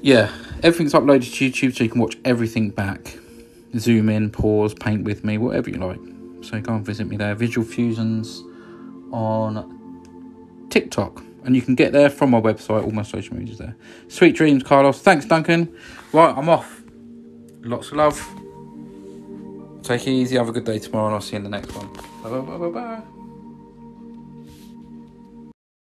Yeah, everything's uploaded to YouTube, so you can watch everything back. Zoom in, pause, paint with me, whatever you like. So go and visit me there. Visualfusions on TikTok, and you can get there from my website. All my social media's there. Sweet dreams, Carlos. Thanks, Duncan. Right, I'm off. Lots of love. Take it easy. Have a good day tomorrow, and I'll see you in the next one. Bye bye bye bye bye.